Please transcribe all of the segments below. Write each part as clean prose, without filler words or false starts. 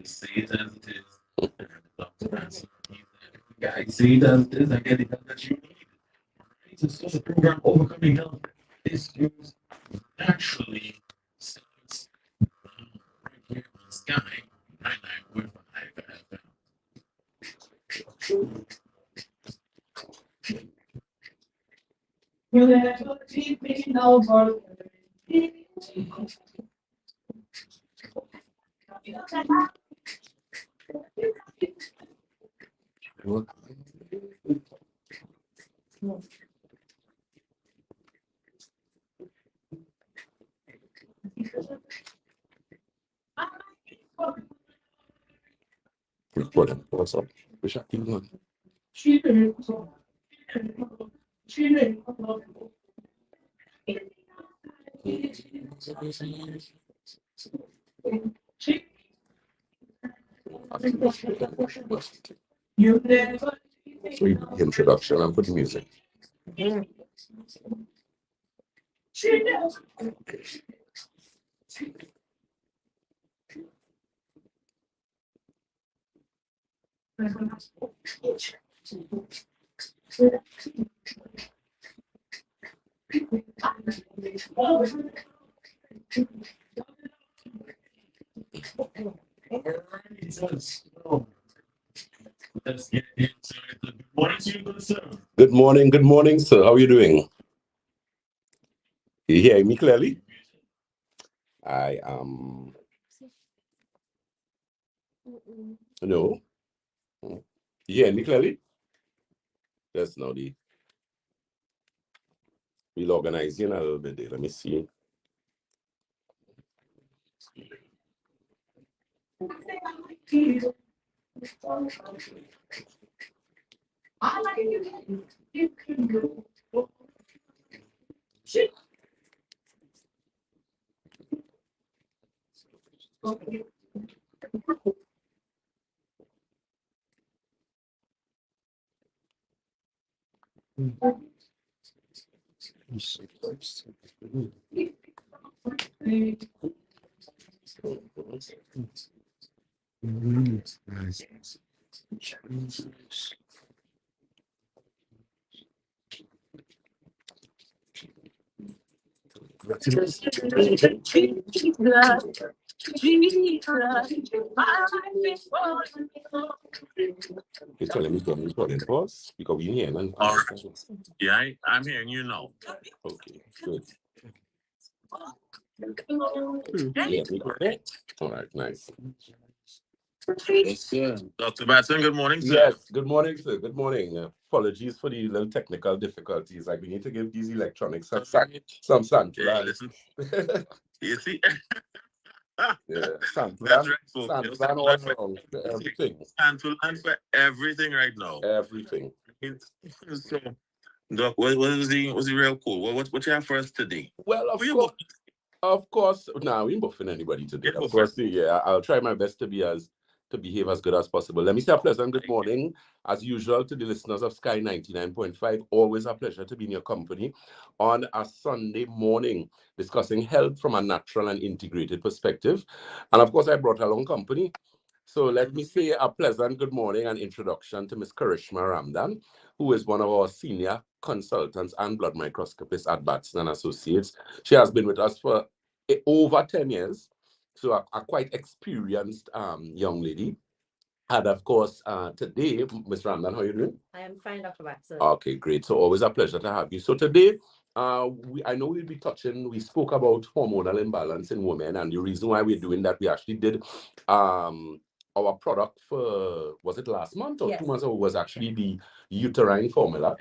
Say it as it is. Dr.Batson, guys, say it as it is and get the help that you need. Right? So the program Overcoming Health Issues naturally starts right here on Sky 99.5 FM. You never keep me no more. Recording. What's up? Wish I keep going. Sweet introduction. I'm putting music. Let's get into it. Good morning to you, good sir. Good morning, sir. How are you doing? You hear me clearly? I am. No. You hear me clearly? That's now the. We'll organize in a little bit there. Let me see. You're telling me to recording pause because we hear and All right. Yeah, I'm hearing you now. okay, good. Yeah, all right, nice. Yes, sir. Dr. Batson, good morning, sir. Yes, good morning, sir. Good morning. Apologies for the little technical difficulties. Like, we need to give these electronics some sample. Hey, listen. You see? Yeah, sample. That's right, folks. Sample all around, everything. Sample and for everything right now. Everything. So, Doc, what's the real code? What you have for us today? Well, of course. Now, we ain't buffing anybody today. Of course, yeah. I'll try my best to behave as good as possible. Let me say a pleasant good morning, as usual, to the listeners of Sky 99.5. Always a pleasure to be in your company on a Sunday morning, discussing health from a natural and integrated perspective. And of course, I brought along company. So let me say a pleasant good morning and introduction to Ms. Karishma Ramdan, who is one of our senior consultants and blood microscopists at Batson and Associates. She has been with us for over 10 years. So a quite experienced young lady. And of course, today, Ms. Ramdan, how are you doing? I am fine, Dr. Batson. Okay, great. So always a pleasure to have you. So today, I know we spoke about hormonal imbalance in women, and the reason why we're doing that, we actually did our product for, was it last month or 2 months ago, was actually the uterine formula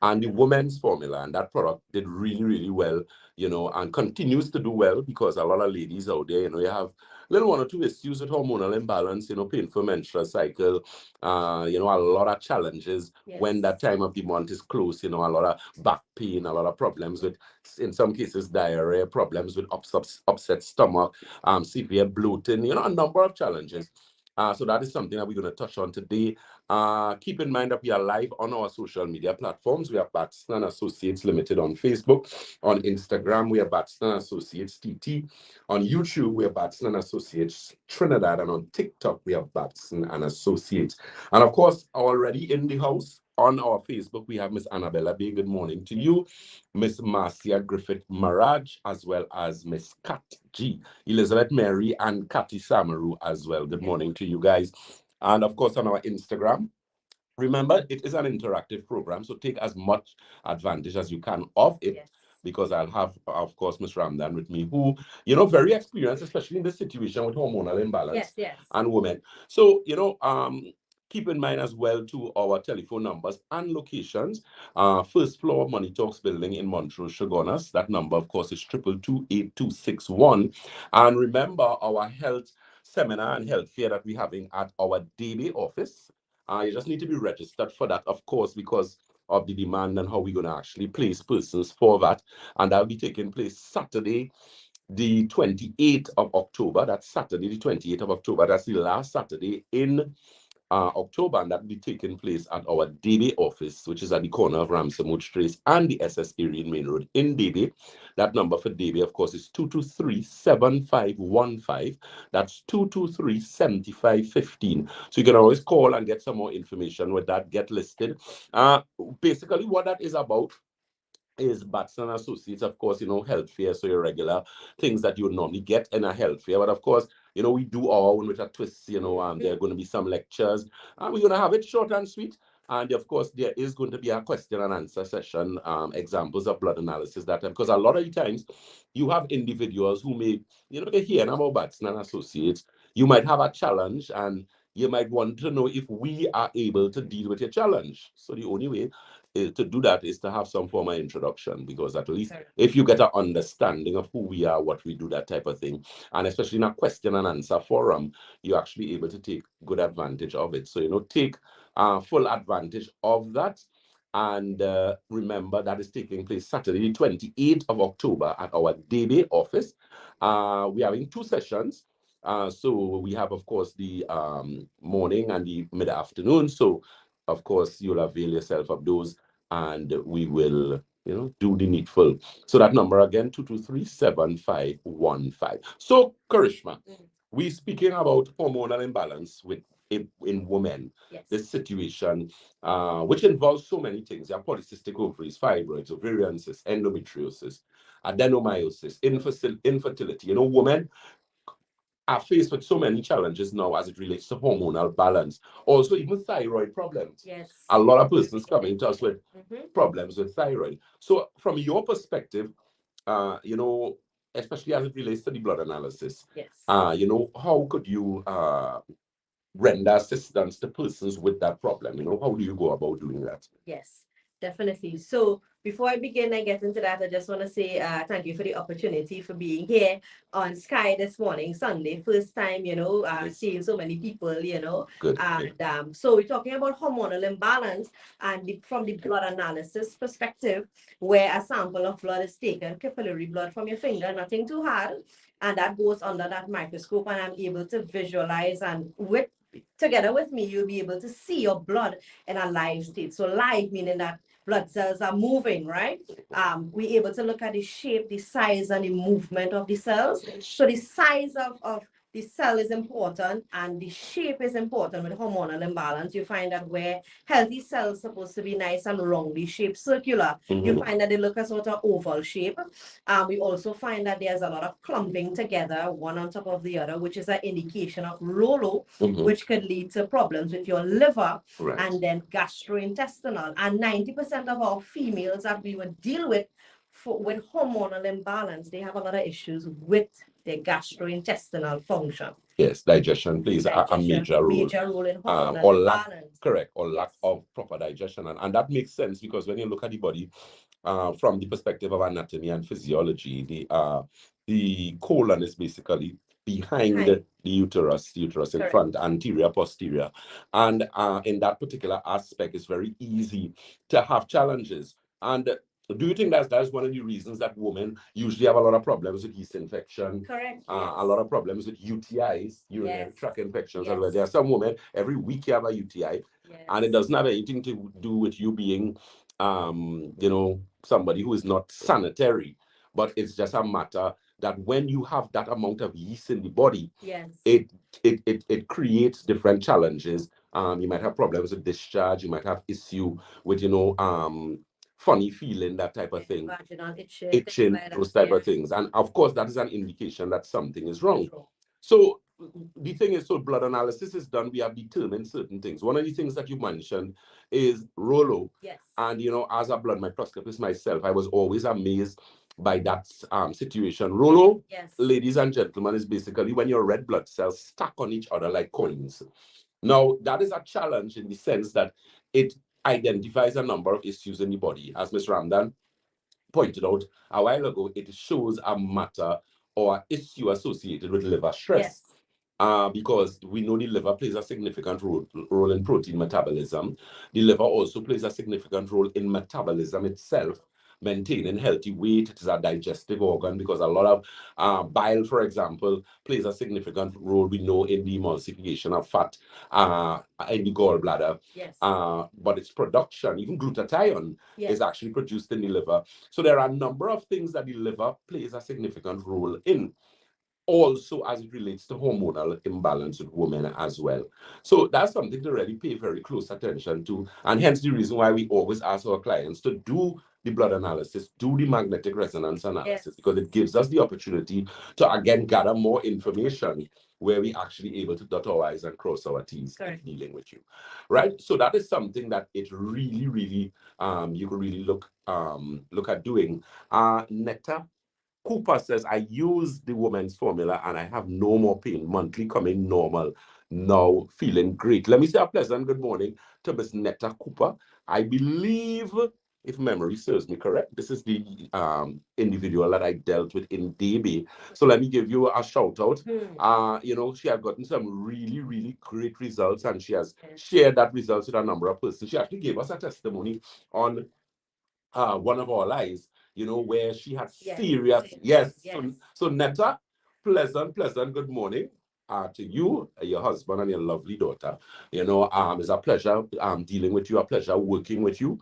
and the women's formula. And that product did really, really well, and continues to do well because a lot of ladies out there, you have little one or two issues with hormonal imbalance, painful menstrual cycle, a lot of challenges when that time of the month is close, a lot of back pain, a lot of problems with, in some cases, diarrhea, problems with upset stomach, severe bloating, a number of challenges. So that is something that we're going to touch on today. Keep in mind that we are live on our social media platforms. We are Batson and Associates Limited on Facebook. On Instagram, we are Batson and Associates TT. On YouTube, we are Batson and Associates Trinidad. And on TikTok, we are Batson and Associates. And of course, already in the house, on our Facebook, we have Miss Annabella Bay. Good morning to you. Miss Marcia Griffith Maraj, as well as Miss Kat G, Elizabeth Mary, and Kathy Samaru as well. Good morning to you guys. And of course, on our Instagram, remember, it is an interactive program, so take as much advantage as you can of it. Yes. Because I'll have, of course, Ms. Ramdan with me, who, very experienced, especially in this situation with hormonal imbalance and women. So, keep in mind as well to our telephone numbers and locations. First floor Money Talks building in Montrose, Chaguanas. That number, of course, is 222-8261. And remember our health seminar and health fair that we're having at our daily office. You just need to be registered for that, of course, because of the demand and how we're going to actually place persons for that. And that'll be taking place Saturday, the 28th of October. That's Saturday, the 28th of October. That's the last Saturday in October, and that will be taking place at our Debe office, which is at the corner of Ramsamud Trace and the SS area in Main Road in Debe. That number for Debe, of course, is 223-7515. That's 223-7515. So you can always call and get some more information with that, get listed. Basically, what that is about is Batson Associates, of course, health fair, so your regular things that you would normally get in a health fair. But of course, we do our own with a twist, there are going to be some lectures, and we're going to have it short and sweet. And of course, there is going to be a question and answer session, examples of blood analysis that time, because a lot of the times you have individuals who may, they hear about Batson and Associates. You might have a challenge and you might want to know if we are able to deal with your challenge. So the only way to do that is to have some form of introduction, because at least if you get an understanding of who we are, what we do, that type of thing, and especially in a question and answer forum, you're actually able to take good advantage of it. So, take full advantage of that. And remember, that is taking place Saturday, the 28th of October at our Debe office. We're having 2 sessions. So we have, of course, the morning and the mid-afternoon. So, of course, you'll avail yourself of those, and we will, do the needful. So that number again, 223-7515. So, Karishma, we're speaking about hormonal imbalance in women. Yes. This situation, which involves so many things. You have polycystic ovaries, fibroids, ovarian cysts, endometriosis, adenomyosis, infertility. Women are faced with so many challenges now as it relates to hormonal balance. Also, even thyroid problems. Yes. A lot of persons coming to us with problems with thyroid. So, from your perspective, especially as it relates to the blood analysis, yes. How could you render assistance to persons with that problem? How do you go about doing that? Yes, definitely. So before I begin and get into that, I just want to say thank you for the opportunity for being here on Sky this morning, Sunday. First time, seeing so many people, Good. And so we're talking about hormonal imbalance, and from the blood analysis perspective, where a sample of blood is taken, capillary blood from your finger, nothing too hard, and that goes under that microscope, and I'm able to visualize, and together with me, you'll be able to see your blood in a live state. So live meaning that blood cells are moving, right? We're able to look at the shape, the size, and the movement of the cells. So the size of the cell is important, and the shape is important with hormonal imbalance. You find that where healthy cells supposed to be nice and roundly shaped, circular, you find that they look a sort of oval shape. We also find that there's a lot of clumping together, one on top of the other, which is an indication of ROLO, which could lead to problems with your liver, and then gastrointestinal. And 90% of our females that we would deal with with hormonal imbalance, they have a lot of issues with their gastrointestinal function. Yes, digestion plays a major role. Major role in hormonal imbalance. Correct, or lack of proper digestion. And that makes sense, because when you look at the body from the perspective of anatomy and physiology, the colon is basically behind the uterus in front, anterior, posterior. And in that particular aspect, it's very easy to have challenges. And Do you think that's one of the reasons that women usually have a lot of problems with yeast infection? Correct. A lot of problems with UTIs, urinary Yes. tract infections. Yes. There are some women, every week you have a UTI, and it Yes. doesn't have anything to do with you being, somebody who is not sanitary, but it's just a matter that when you have that amount of yeast in the body, Yes. it creates different challenges. You might have problems with discharge. You might have issue with funny feeling, that type of thing, Vaginal itching, itching, things like those that. type Yeah. of things. And of course, that is an indication that something is wrong. So the thing is, so blood analysis is done. We have determined certain things. One of the things that you mentioned is Rolo. Yes. And as a blood microscopist myself, I was always amazed by that situation. Rolo, Yes. ladies and gentlemen, is basically when your red blood cells stack on each other like coins. Now, that is a challenge in the sense that it identifies a number of issues in the body. As Ms. Ramdan pointed out a while ago, it shows a matter or issue associated with liver stress. Yes. Because we know the liver plays a significant role in protein metabolism. The liver also plays a significant role in metabolism itself, maintaining healthy weight. It is a digestive organ because a lot of bile, for example, plays a significant role, we know, in the emulsification of fat in the gallbladder. Yes. But its production, even glutathione, Yes. is actually produced in the liver. So there are a number of things that the liver plays a significant role in, also as it relates to hormonal imbalance with women as well. So that's something to really pay very close attention to. And hence the reason why we always ask our clients to do the blood analysis, do the magnetic resonance analysis, Yes. because it gives us the opportunity to again gather more information where we actually able to dot our I's and cross our T's in dealing with you. Right? So that is something that it really, really you can really look at doing. Netta Cooper says, I use the woman's formula and I have no more pain. Monthly coming normal. Now feeling great. Let me say a pleasant good morning to Miss Netta Cooper. I believe, if memory serves me correct, this is the individual that I dealt with in DB. So let me give you a shout out. She had gotten some really, really great results, and she has shared that results with a number of persons. She actually gave us a testimony on one of our lives, where she had serious, yes. So Netta, pleasant good morning to you, your husband, and your lovely daughter. It's a pleasure dealing with you, a pleasure working with you,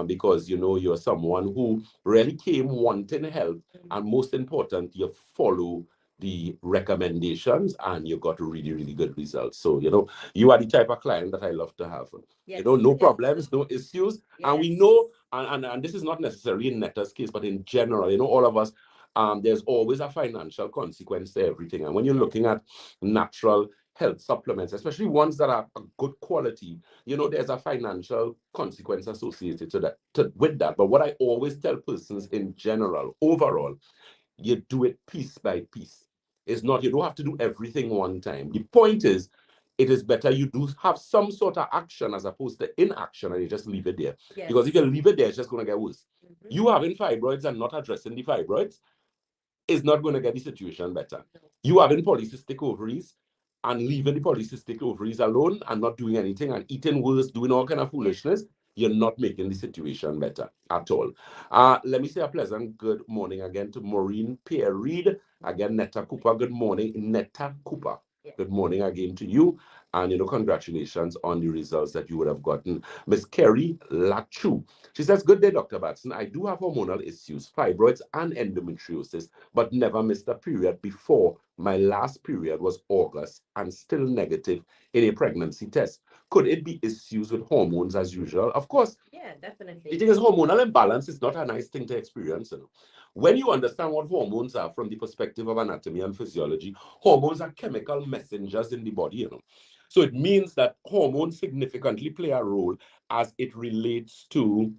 because you're someone who really came wanting help, and most important, you follow the recommendations and you got really, really good results. So you are the type of client that I love to have. No problems, no issues. And we know, and this is not necessarily in Netta's case, but in general, all of us, there's always a financial consequence to everything. And when you're looking at natural health supplements, especially ones that are a good quality, there's a financial consequence associated with that. But what I always tell persons in general, overall, you do it piece by piece. It's not, you don't have to do everything one time. The point is, it is better you do have some sort of action as opposed to inaction, and you just leave it there. Because if you leave it there, it's just going to get worse. You having fibroids and not addressing the fibroids is not going to get the situation better. You having polycystic ovaries and leaving the polycystic ovaries alone and not doing anything and eating worse, doing all kind of foolishness, you're not making the situation better at all. Let me say a pleasant good morning again to Maureen Pierre Reed. Again, Netta Cooper, good morning. Netta Cooper, good morning again to you. And, congratulations on the results that you would have gotten. Miss Kerry Lachu, she says, good day, Dr. Batson. I do have hormonal issues, fibroids and endometriosis, but never missed a period before. My last period was August and still negative in a pregnancy test. Could it be issues with hormones as usual? Of course. Yeah, definitely. The thing is, hormonal imbalance is not a nice thing to experience. When you understand what hormones are from the perspective of anatomy and physiology, hormones are chemical messengers in the body. So it means that hormones significantly play a role as it relates to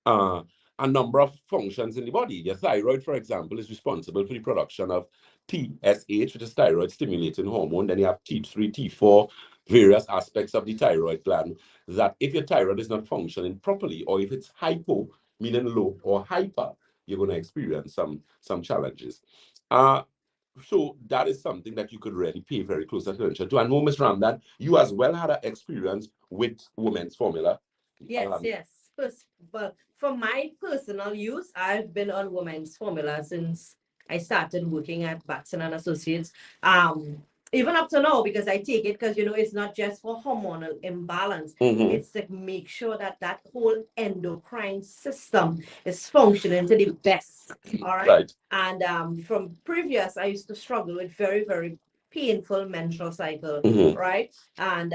a number of functions in the body. Your thyroid, for example, is responsible for the production of TSH, which is thyroid stimulating hormone. Then you have T3, T4, various aspects of the thyroid gland, that if your thyroid is not functioning properly, or if it's hypo, meaning low, or hyper, you're going to experience some challenges. So that is something that you could really pay very close attention to. And Ms. Ramdan, you as well had an experience with women's formula. Yes. but for my personal use, I've been on women's formula since I started working at Batson and Associates. Even up to now, because I take it because it's not just for hormonal imbalance. It's to make sure that that whole endocrine system is functioning to the best. All right. Right. And from previous, I used to struggle with very, very painful menstrual cycle, right? And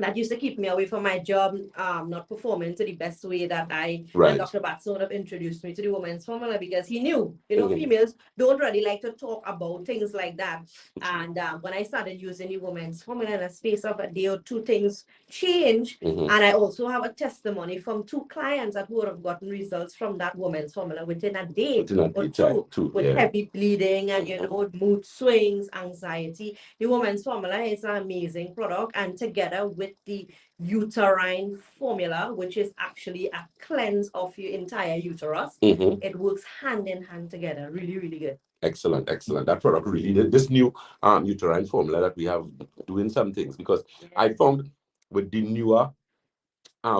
that used to keep me away from my job, not performing to the best way that I Right. and Dr. Batson would have introduced me to the women's formula because he knew, Mhm. females don't really like to talk about things like that. And when I started using the women's formula in a space of a day or two, things change. And I also have a testimony from two clients that would have gotten results from that woman's formula within a day Within a or day, two, with heavy bleeding and mood swings, anxiety. The woman's formula is an amazing product, and together with the uterine formula, which is actually a cleanse of your entire uterus, it works hand in hand together. Really, really good. Excellent, excellent. That product really, this new uterine formula that we have doing some things, because I found with the newer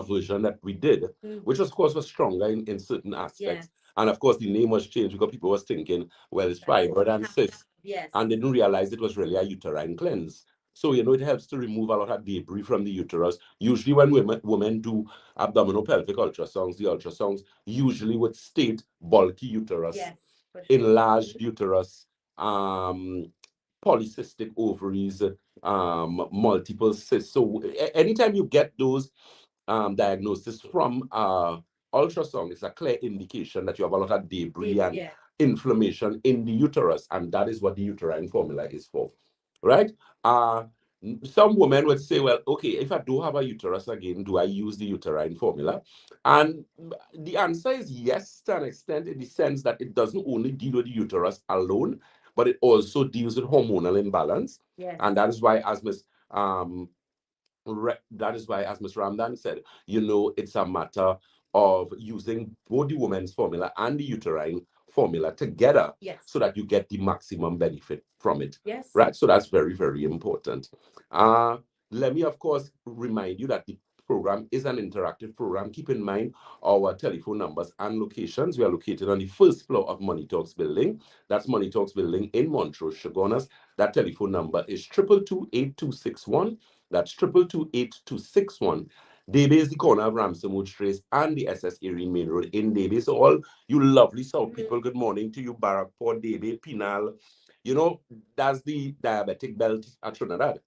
version that we did, which of course was stronger in certain aspects. And of course, the name was changed because people was thinking, well, it's fibroid and cyst, and they didn't realize it was really a uterine cleanse. So, it helps to remove a lot of debris from the uterus. Usually when women do abdominal pelvic ultrasounds, the ultrasounds usually would state bulky uterus, for sure. enlarged uterus, polycystic ovaries, multiple cysts. So anytime you get those diagnosis from ultrasound, it's a clear indication that you have a lot of debris and inflammation in the uterus, and that is what the uterine formula is for, right? Some women would say, well, okay, if I do have a uterus again, do I use the uterine formula? And the answer is yes, to an extent, in the sense that it doesn't only deal with the uterus alone, but it also deals with hormonal imbalance. And that is why, as Ms. Ramdan said, it's a matter of using both the women's formula and the uterine formula together, so that you get the maximum benefit from it. Right? So that's very, very important. Let me, of course, remind you that the program is an interactive program. Keep in mind our telephone numbers and locations. We are located on the first floor of Money Talks building. That's Money Talks building in Montrose, Chaguanas. That telephone number is 222-8261. That's 222-8261. Debe is the corner of Ramsey Wood Trace and the SS Erin Main Road in Debe. So all you lovely South people, good morning to you, Barrackport, Debe, Pinal. That's the diabetic belt at Trinidad,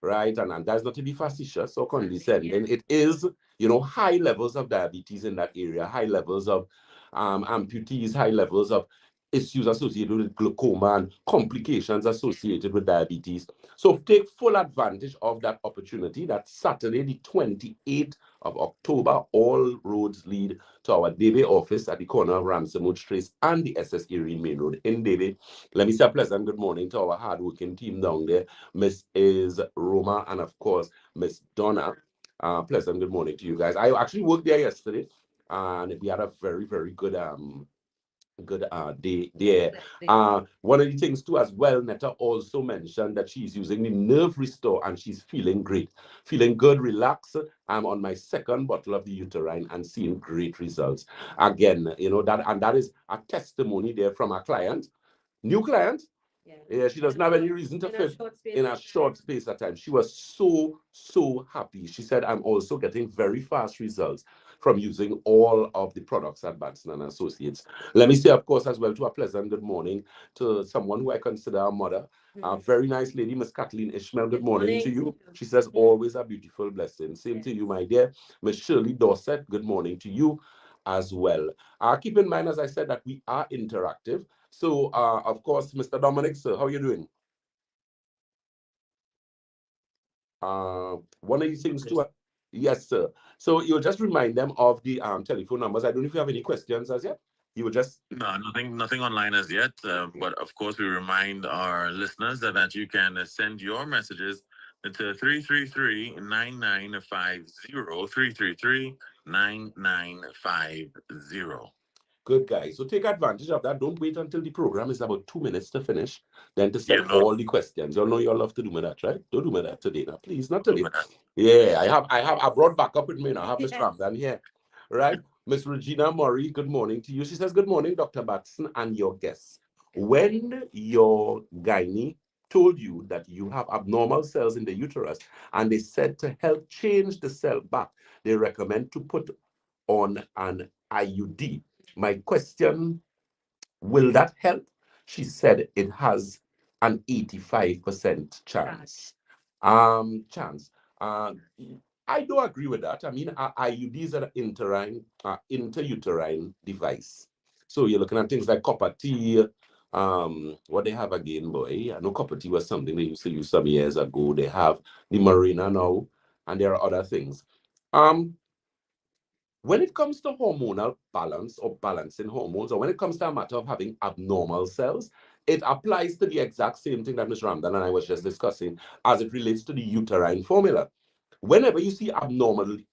right? And that's not to be facetious or condescending. It is, high levels of diabetes in that area, high levels of amputees, high levels of issues associated with glaucoma and complications associated with diabetes. So take full advantage of that opportunity. That's Saturday, the 28th of October. All roads lead to our Debe office at the corner of Ramsey Wood Trace and the SS Erin Main Road in Debe. Let me say a pleasant good morning to our hardworking team down there, Miss Roma, and of course, Miss Donna. Pleasant good morning to you guys. I actually worked there yesterday, and we had a very, very good day there. One of the things too as well, Netta also mentioned that she's using the Nerve Restore and she's feeling great, feeling good, relaxed. I'm on my second bottle of the uterine and seeing great results. Again, that is a testimony there from a client, new client. Yeah, she doesn't have any reason to fit in a short space of time. She was so, so happy. She said, I'm also getting very fast results from using all of the products at Batson and Associates. Let me say, of course, as well, to a pleasant good morning to someone who I consider a mother, a very nice lady, Miss Kathleen Ishmael. Good morning to you. She says, always a beautiful blessing. Same to you, my dear. Miss Shirley Dorset, good morning to you as well. Keep in mind, as I said, that we are interactive. So, of course, Mr. Dominic, sir, how are you doing? One of these things too. Yes, sir. So you'll just remind them of the telephone numbers. I don't know if you have any questions as yet. You will just No, nothing online as yet. But of course, we remind our listeners that you can send your messages to 333-9950, 333-9950. good, guys. So take advantage of that. Don't wait until the program is about 2 minutes to finish, then to send all the questions. You'll know you'll love to do me that, right? Don't do me that today now, please. Not today. Yeah, I brought back up with me now. I have Miss Ramdan here. right? Miss Regina Murray, good morning to you. She says, good morning, Dr. Batson and your guests. When your gynae told you that you have abnormal cells in the uterus and they said to help change the cell back, they recommend to put on an IUD. My question, will that help? She said it has an 85% chance. Chance. Uh, I do agree with that. I mean, IUDs are an interuterine device. So you're looking at things like copper T. What they have again, boy? I know copper T was something they used to use some years ago. They have the Marina now, and there are other things. When it comes to hormonal balance or balancing hormones, or when it comes to a matter of having abnormal cells, it applies to the exact same thing that Ms. Ramdan and I was just discussing as it relates to the uterine formula. Whenever you see abnormality,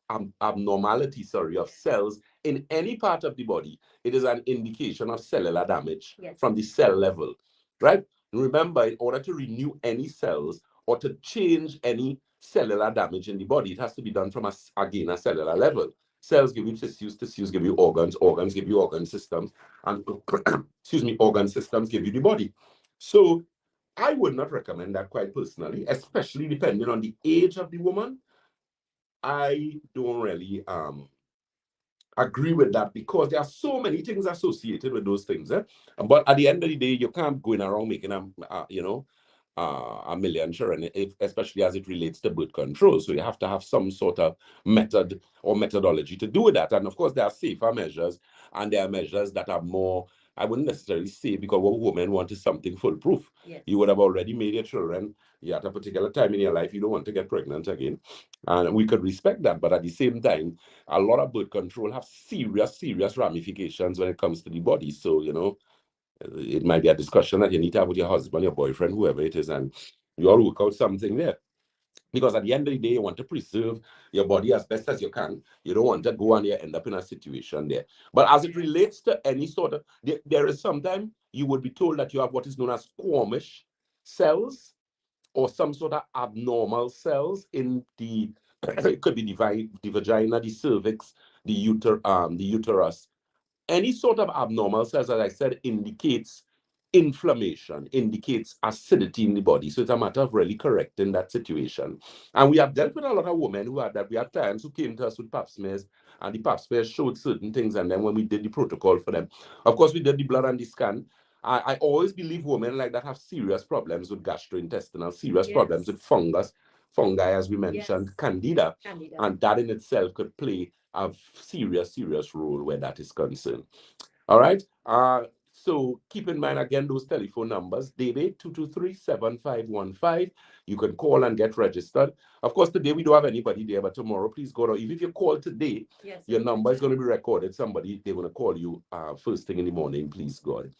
of cells in any part of the body, it is an indication of cellular damage from the cell level, right? Remember, in order to renew any cells or to change any cellular damage in the body, it has to be done from, again, a cellular level. Cells give you tissues, tissues give you organs, organs give you organ systems, and excuse me, organ systems give you the body. So I would not recommend that quite personally, especially depending on the age of the woman. I don't really agree with that because there are so many things associated with those things. But at the end of the day, you can't go in around making a million, sure, and especially as it relates to birth control. So you have to have some sort of method or methodology to do that. And of course, there are safer measures, and there are measures that are more, I wouldn't necessarily say, because what women want is something foolproof. Yes. You would have already made your children. You're at a particular time in your life, you don't want to get pregnant again. And we could respect that. But at the same time, a lot of birth control have serious, serious ramifications when it comes to the body. So, it might be a discussion that you need to have with your husband, your boyfriend, whoever it is, and you all work out something there. Because at the end of the day, you want to preserve your body as best as you can. You don't want to go and you end up in a situation there. But as it relates to any sort of, there is sometimes you would be told that you have what is known as squamish cells or some sort of abnormal cells in the, it could be the vagina, the cervix, the uterus. Any sort of abnormal cells, as I said, indicates inflammation, indicates acidity in the body. So it's a matter of really correcting that situation. And we have dealt with a lot of women who had that. We had clients who came to us with pap smears, and the pap smears showed certain things. And then when we did the protocol for them, of course, we did the blood and the scan. I always believe women like that have serious problems with gastrointestinal, serious problems with fungi, as we mentioned, candida. And that in itself could play a serious, serious role where that is concerned. All right. So keep in mind again those telephone numbers, 223-7515. You can call and get registered. Of course, today we don't have anybody there, but tomorrow, please go down. Even if you call today, your number is going to be recorded. They're going to call you first thing in the morning, please God.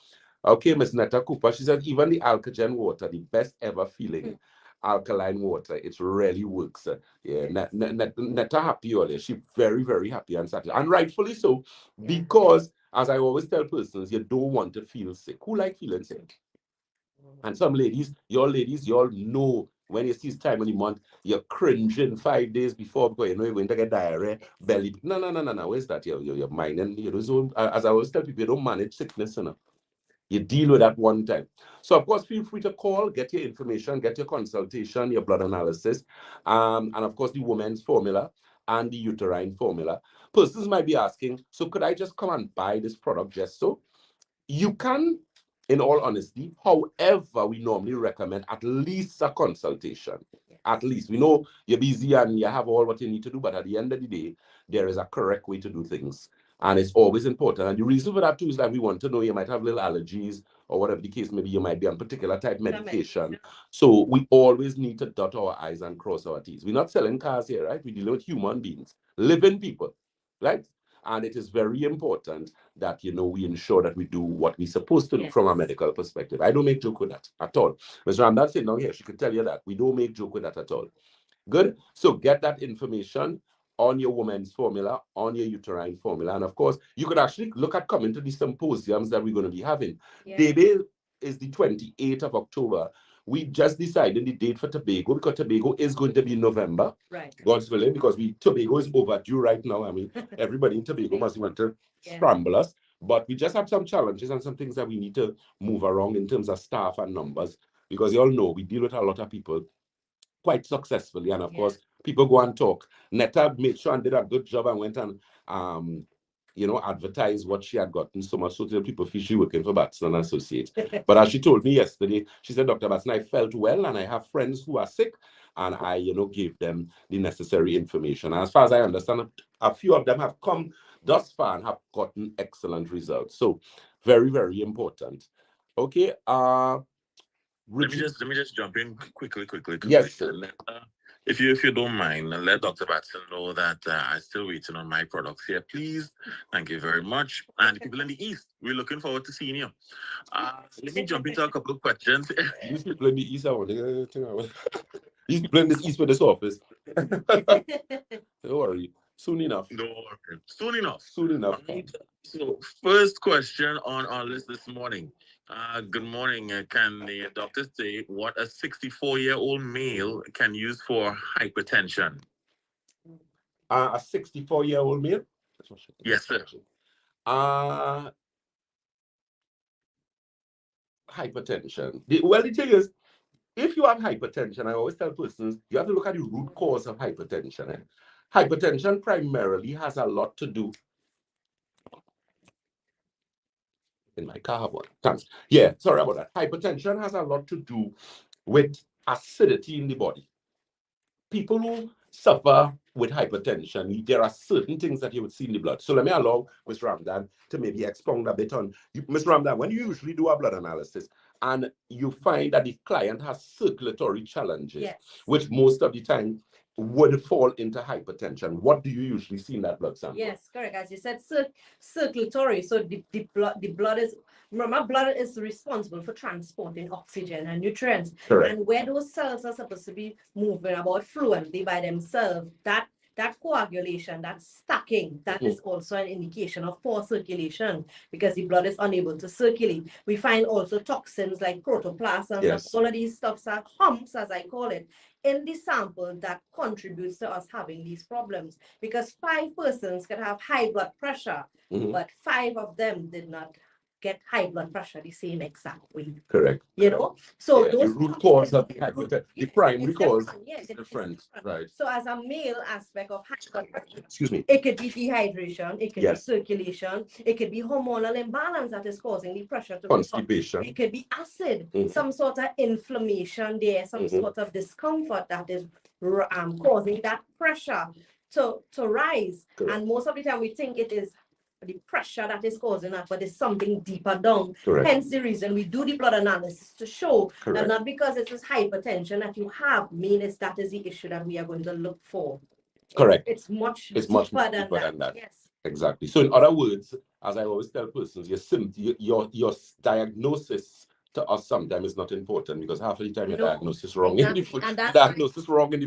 Okay, Miss Netta Cooper, she said, even the Alkagen water, the best ever feeling alkaline water, it really works. Yeah, Netta happy earlier. She's very, very happy and satisfied. And rightfully so, because as I always tell persons, you don't want to feel sick. Who like feeling sick? And some ladies, you all know when you see this time of the month, you're cringing 5 days before because you know you're going to get diarrhea, belly. No. Where's that? You're minding. As I always tell people, you don't manage sickness enough. You deal with that one time. So, of course, feel free to call, get your information, get your consultation, your blood analysis, and, of course, the women's formula and the uterine formula. Persons might be asking, so could I just come and buy this product just so? You can, in all honesty. However, we normally recommend at least a consultation. At least. We know you're busy and you have all what you need to do, but at the end of the day, there is a correct way to do things. And it's always important. And the reason for that too is that we want to know you might have little allergies or whatever the case may be, you might be on particular type medication. So we always need to dot our I's and cross our T's. We're not selling cars here, right? We're dealing with human beings, living people, right? And it is very important that, we ensure that we do what we're supposed to do from a medical perspective. I don't make joke with that at all. Ms. Ramdan sitting down here, she could tell you that. We don't make joke with that at all. Good? So get that information on your woman's formula, on your uterine formula. And of course, you could actually look at coming to the symposiums that we're going to be having. Debe is the 28th of October. We just decided the date for Tobago, because Tobago is going to be in November, Right. God's willing, because Tobago is overdue right now. I mean, everybody in Tobago must want to scramble us. But we just have some challenges and some things that we need to move around in terms of staff and numbers, because you all know we deal with a lot of people quite successfully. And of course, people go and talk. Netta made sure and did a good job and went and advertised what she had gotten, so much so that people feel she working for Batson and Associates. But as she told me yesterday, she said, Dr. Batson, I felt well and I have friends who are sick, and I, gave them the necessary information. And as far as I understand, a few of them have come thus far and have gotten excellent results. So very, very important. Okay. Let me just jump in quickly. Yes, sir. If you don't mind, let Dr. Batson know that I'm still waiting on my products here, please. Thank you very much. And people in the East, we're looking forward to seeing you. Let me jump into a couple of questions. These people in the East, these people in this East for this office. Don't worry. Soon enough. Soon enough. Right. So first question on our list this morning. Good morning. Can the doctor say what a 64-year-old male can use for hypertension? A 64-year-old male? Yes, sir. Hypertension. The thing is, if you have hypertension, I always tell persons, you have to look at the root cause of hypertension. Hypertension primarily has a lot to do. In my car, one. Thanks. Yeah, sorry about that. Hypertension has a lot to do with acidity in the body. People who suffer with hypertension, there are certain things that you would see in the blood. So let me allow Mr. Ramdan to maybe expound a bit on. Mr. Ramdan, when you usually do a blood analysis and you find that the client has circulatory challenges, which most of the time would fall into hypertension, what do you usually see in that blood sample? Yes, correct. As you said, circulatory. So the blood is, remember, blood is responsible for transporting oxygen and nutrients. Correct. And where those cells are supposed to be moving about fluently by themselves, that coagulation, that stacking, that is also an indication of poor circulation, because the blood is unable to circulate. We find also toxins like protoplasms, and all of these stuffs are humps, as I call it, in the sample that contributes to us having these problems. Because 5 persons could have high blood pressure, but 5 of them did not get high blood pressure the same exact way. Correct. So the root cause of the hypertension, the primary cause is different. Right. So as a male aspect of high blood pressure, excuse me, it could be dehydration, it could be circulation, it could be hormonal imbalance that is causing the pressure to constipation. It could be acid, some sort of inflammation there, some sort of discomfort that is causing that pressure to rise. Correct. And most of the time we think it is the pressure that is causing that, but it's something deeper down. Correct. Hence the reason we do the blood analysis, to show Correct. that not because it is hypertension that you have, means that is the issue that we are going to look for. Correct. It's much deeper than that. Yes. Exactly. So in other words, as I always tell persons, your diagnosis to us sometimes is not important, because half of the time your diagnosis wrong in the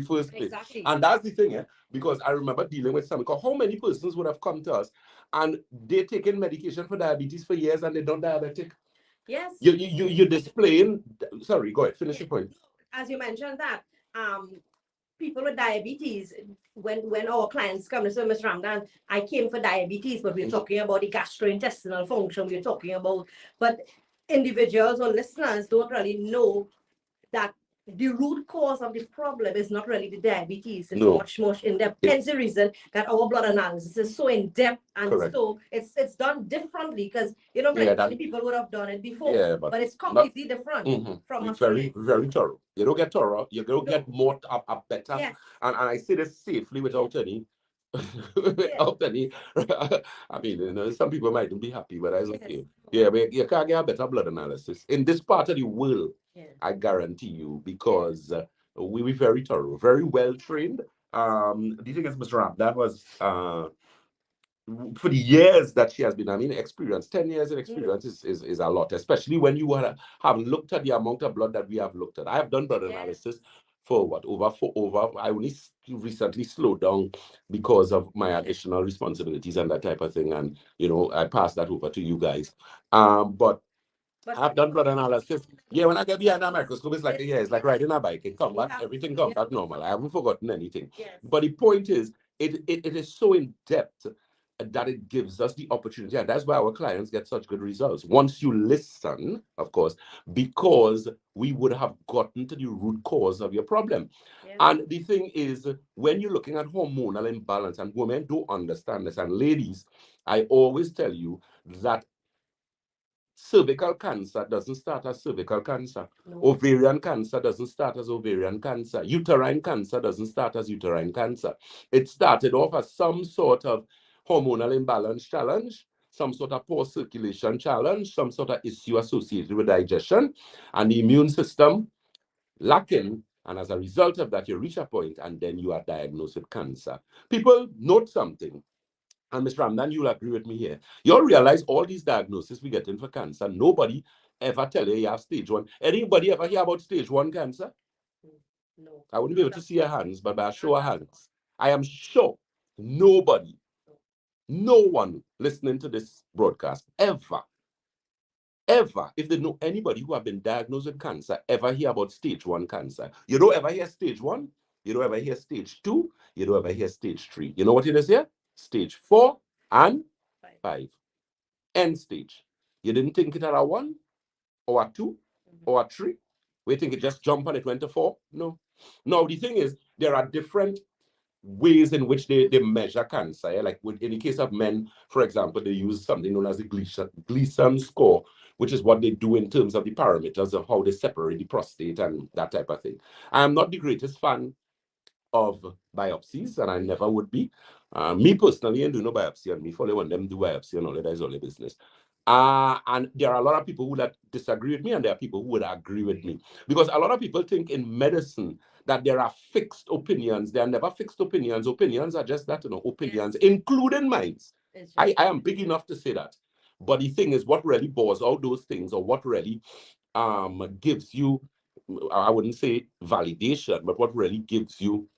first place. Exactly. And that's the thing, because I remember dealing with some, because how many persons would have come to us and they're taking medication for diabetes for years and they're not diabetic? Yes. You're displaying, sorry, go ahead, finish your point. As you mentioned that, people with diabetes, when our clients come to say, Ms. Ramdan, I came for diabetes, but we're talking about the gastrointestinal function, we're talking about, but individuals or listeners don't really know that the root cause of the problem is not really the diabetes. It's much more in depth. Hence the reason that our blood analysis is so in depth, and so it's done differently, because many people would have done it before, but it's completely different from it's very, very thorough. You don't get thorough, you don't get more better. Yes. And I say this safely without any I mean, some people mightn't be happy, but that's okay. Yeah, but you can't get a better blood analysis in this part of the world. I guarantee you, because we were very thorough, very well trained. The thing is, Mr. Rapp, that was for the years that she has been, experience, 10 years in experience is a lot, especially when you have looked at the amount of blood that we have looked at. I have done blood analysis for over. I only recently slowed down because of my additional responsibilities and that type of thing. And, I passed that over to you guys. But I've done blood analysis. Yeah, when I get behind a microscope, it's like it's like riding a bike. It come back, everything comes back normal. I haven't forgotten anything. Yes. But the point is, it is so in depth that it gives us the opportunity, and that's why our clients get such good results. Once you listen, of course, because we would have gotten to the root cause of your problem. Yes. And the thing is, when you're looking at hormonal imbalance, and women don't understand this, and ladies, I always tell you that cervical cancer doesn't start as cervical cancer. No. Ovarian cancer doesn't start as ovarian cancer. Uterine cancer doesn't start as uterine cancer. It started off as some sort of hormonal imbalance challenge, some sort of poor circulation challenge, some sort of issue associated with digestion, and the immune system lacking. And as a result of that, you reach a point and then you are diagnosed with cancer. People note something. And Mr. Ramdan, you'll agree with me here. You'll realize all these diagnoses we get in for cancer, nobody ever tell you have stage 1. Anybody ever hear about stage 1 cancer? No. I wouldn't be able to see your hands, but by a show of hands, I am sure nobody, no one listening to this broadcast ever, if they know anybody who have been diagnosed with cancer, ever hear about stage 1 cancer. You don't ever hear stage 1, you don't ever hear stage 2, you don't ever hear stage 3. You know what it is here? Stage 4 and 5. End stage. You didn't think it at a 1 or a 2 or a 3. We think it just jumped and it went to 4. No. No, the thing is, there are different ways in which they measure cancer. Yeah? Like in the case of men, for example, they use something known as the Gleason score, which is what they do in terms of the parameters of how they separate the prostate and that type of thing. I'm not the greatest fan of biopsies, and I never would be. Me personally, I do no biopsy, and me fully want them do biopsy and all that is all the business. And there are a lot of people who that disagree with me, and there are people who would agree with me. Because a lot of people think in medicine that there are fixed opinions. There are never fixed opinions. Opinions are just that, opinions, including mine. I am big enough to say that. But the thing is, what really bores out those things, or what really gives you, I wouldn't say validation, but what really gives you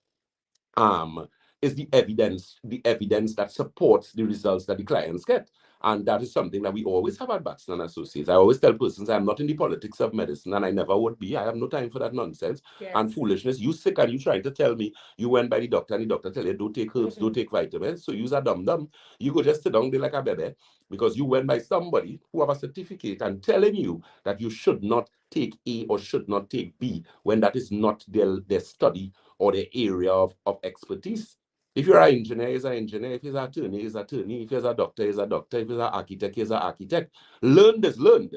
is the evidence that supports the results that the clients get. And that is something that we always have at Batson and Associates. I always tell persons I'm not in the politics of medicine, and I never would be. I have no time for that nonsense and foolishness. You sick and you trying to tell me you went by the doctor and the doctor tell you don't take herbs, don't take vitamins. So you're a dumb. You go just sit down there like a baby because you went by somebody who have a certificate and telling you that you should not take A or should not take B when that is not their study or their area of expertise. If you're an engineer, he's an engineer. If he's an attorney, he's an attorney. If he's a doctor, he's a doctor. If he's an architect, he's an architect. Learn this, learn.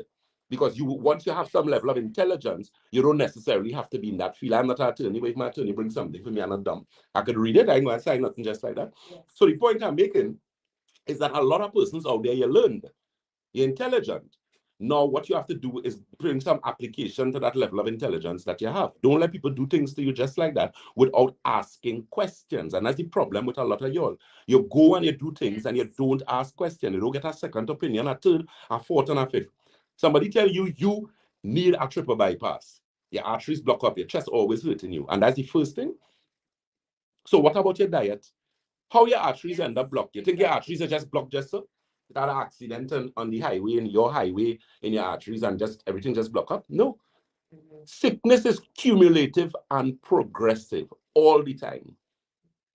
Because once you have some level of intelligence, you don't necessarily have to be in that field. I'm not an attorney, but if my attorney brings something for me, I'm not dumb. I could read it, I ain't going to say nothing just like that. Yes. So the point I'm making is that a lot of persons out there, you learned. You're intelligent. Now, what you have to do is bring some application to that level of intelligence that you have. Don't let people do things to you just like that without asking questions. And that's the problem with a lot of y'all. You go and you do things and you don't ask questions. You don't get a second opinion, a third, a fourth, and a fifth. Somebody tell you you need a triple bypass. Your arteries block up, your chest always hurting you. And that's the first thing. So what about your diet? How your arteries end up blocked? You think your arteries are just blocked just so? That accident on the highway, in your highway, in your arteries, and just everything just block up? No. Sickness is cumulative and progressive all the time.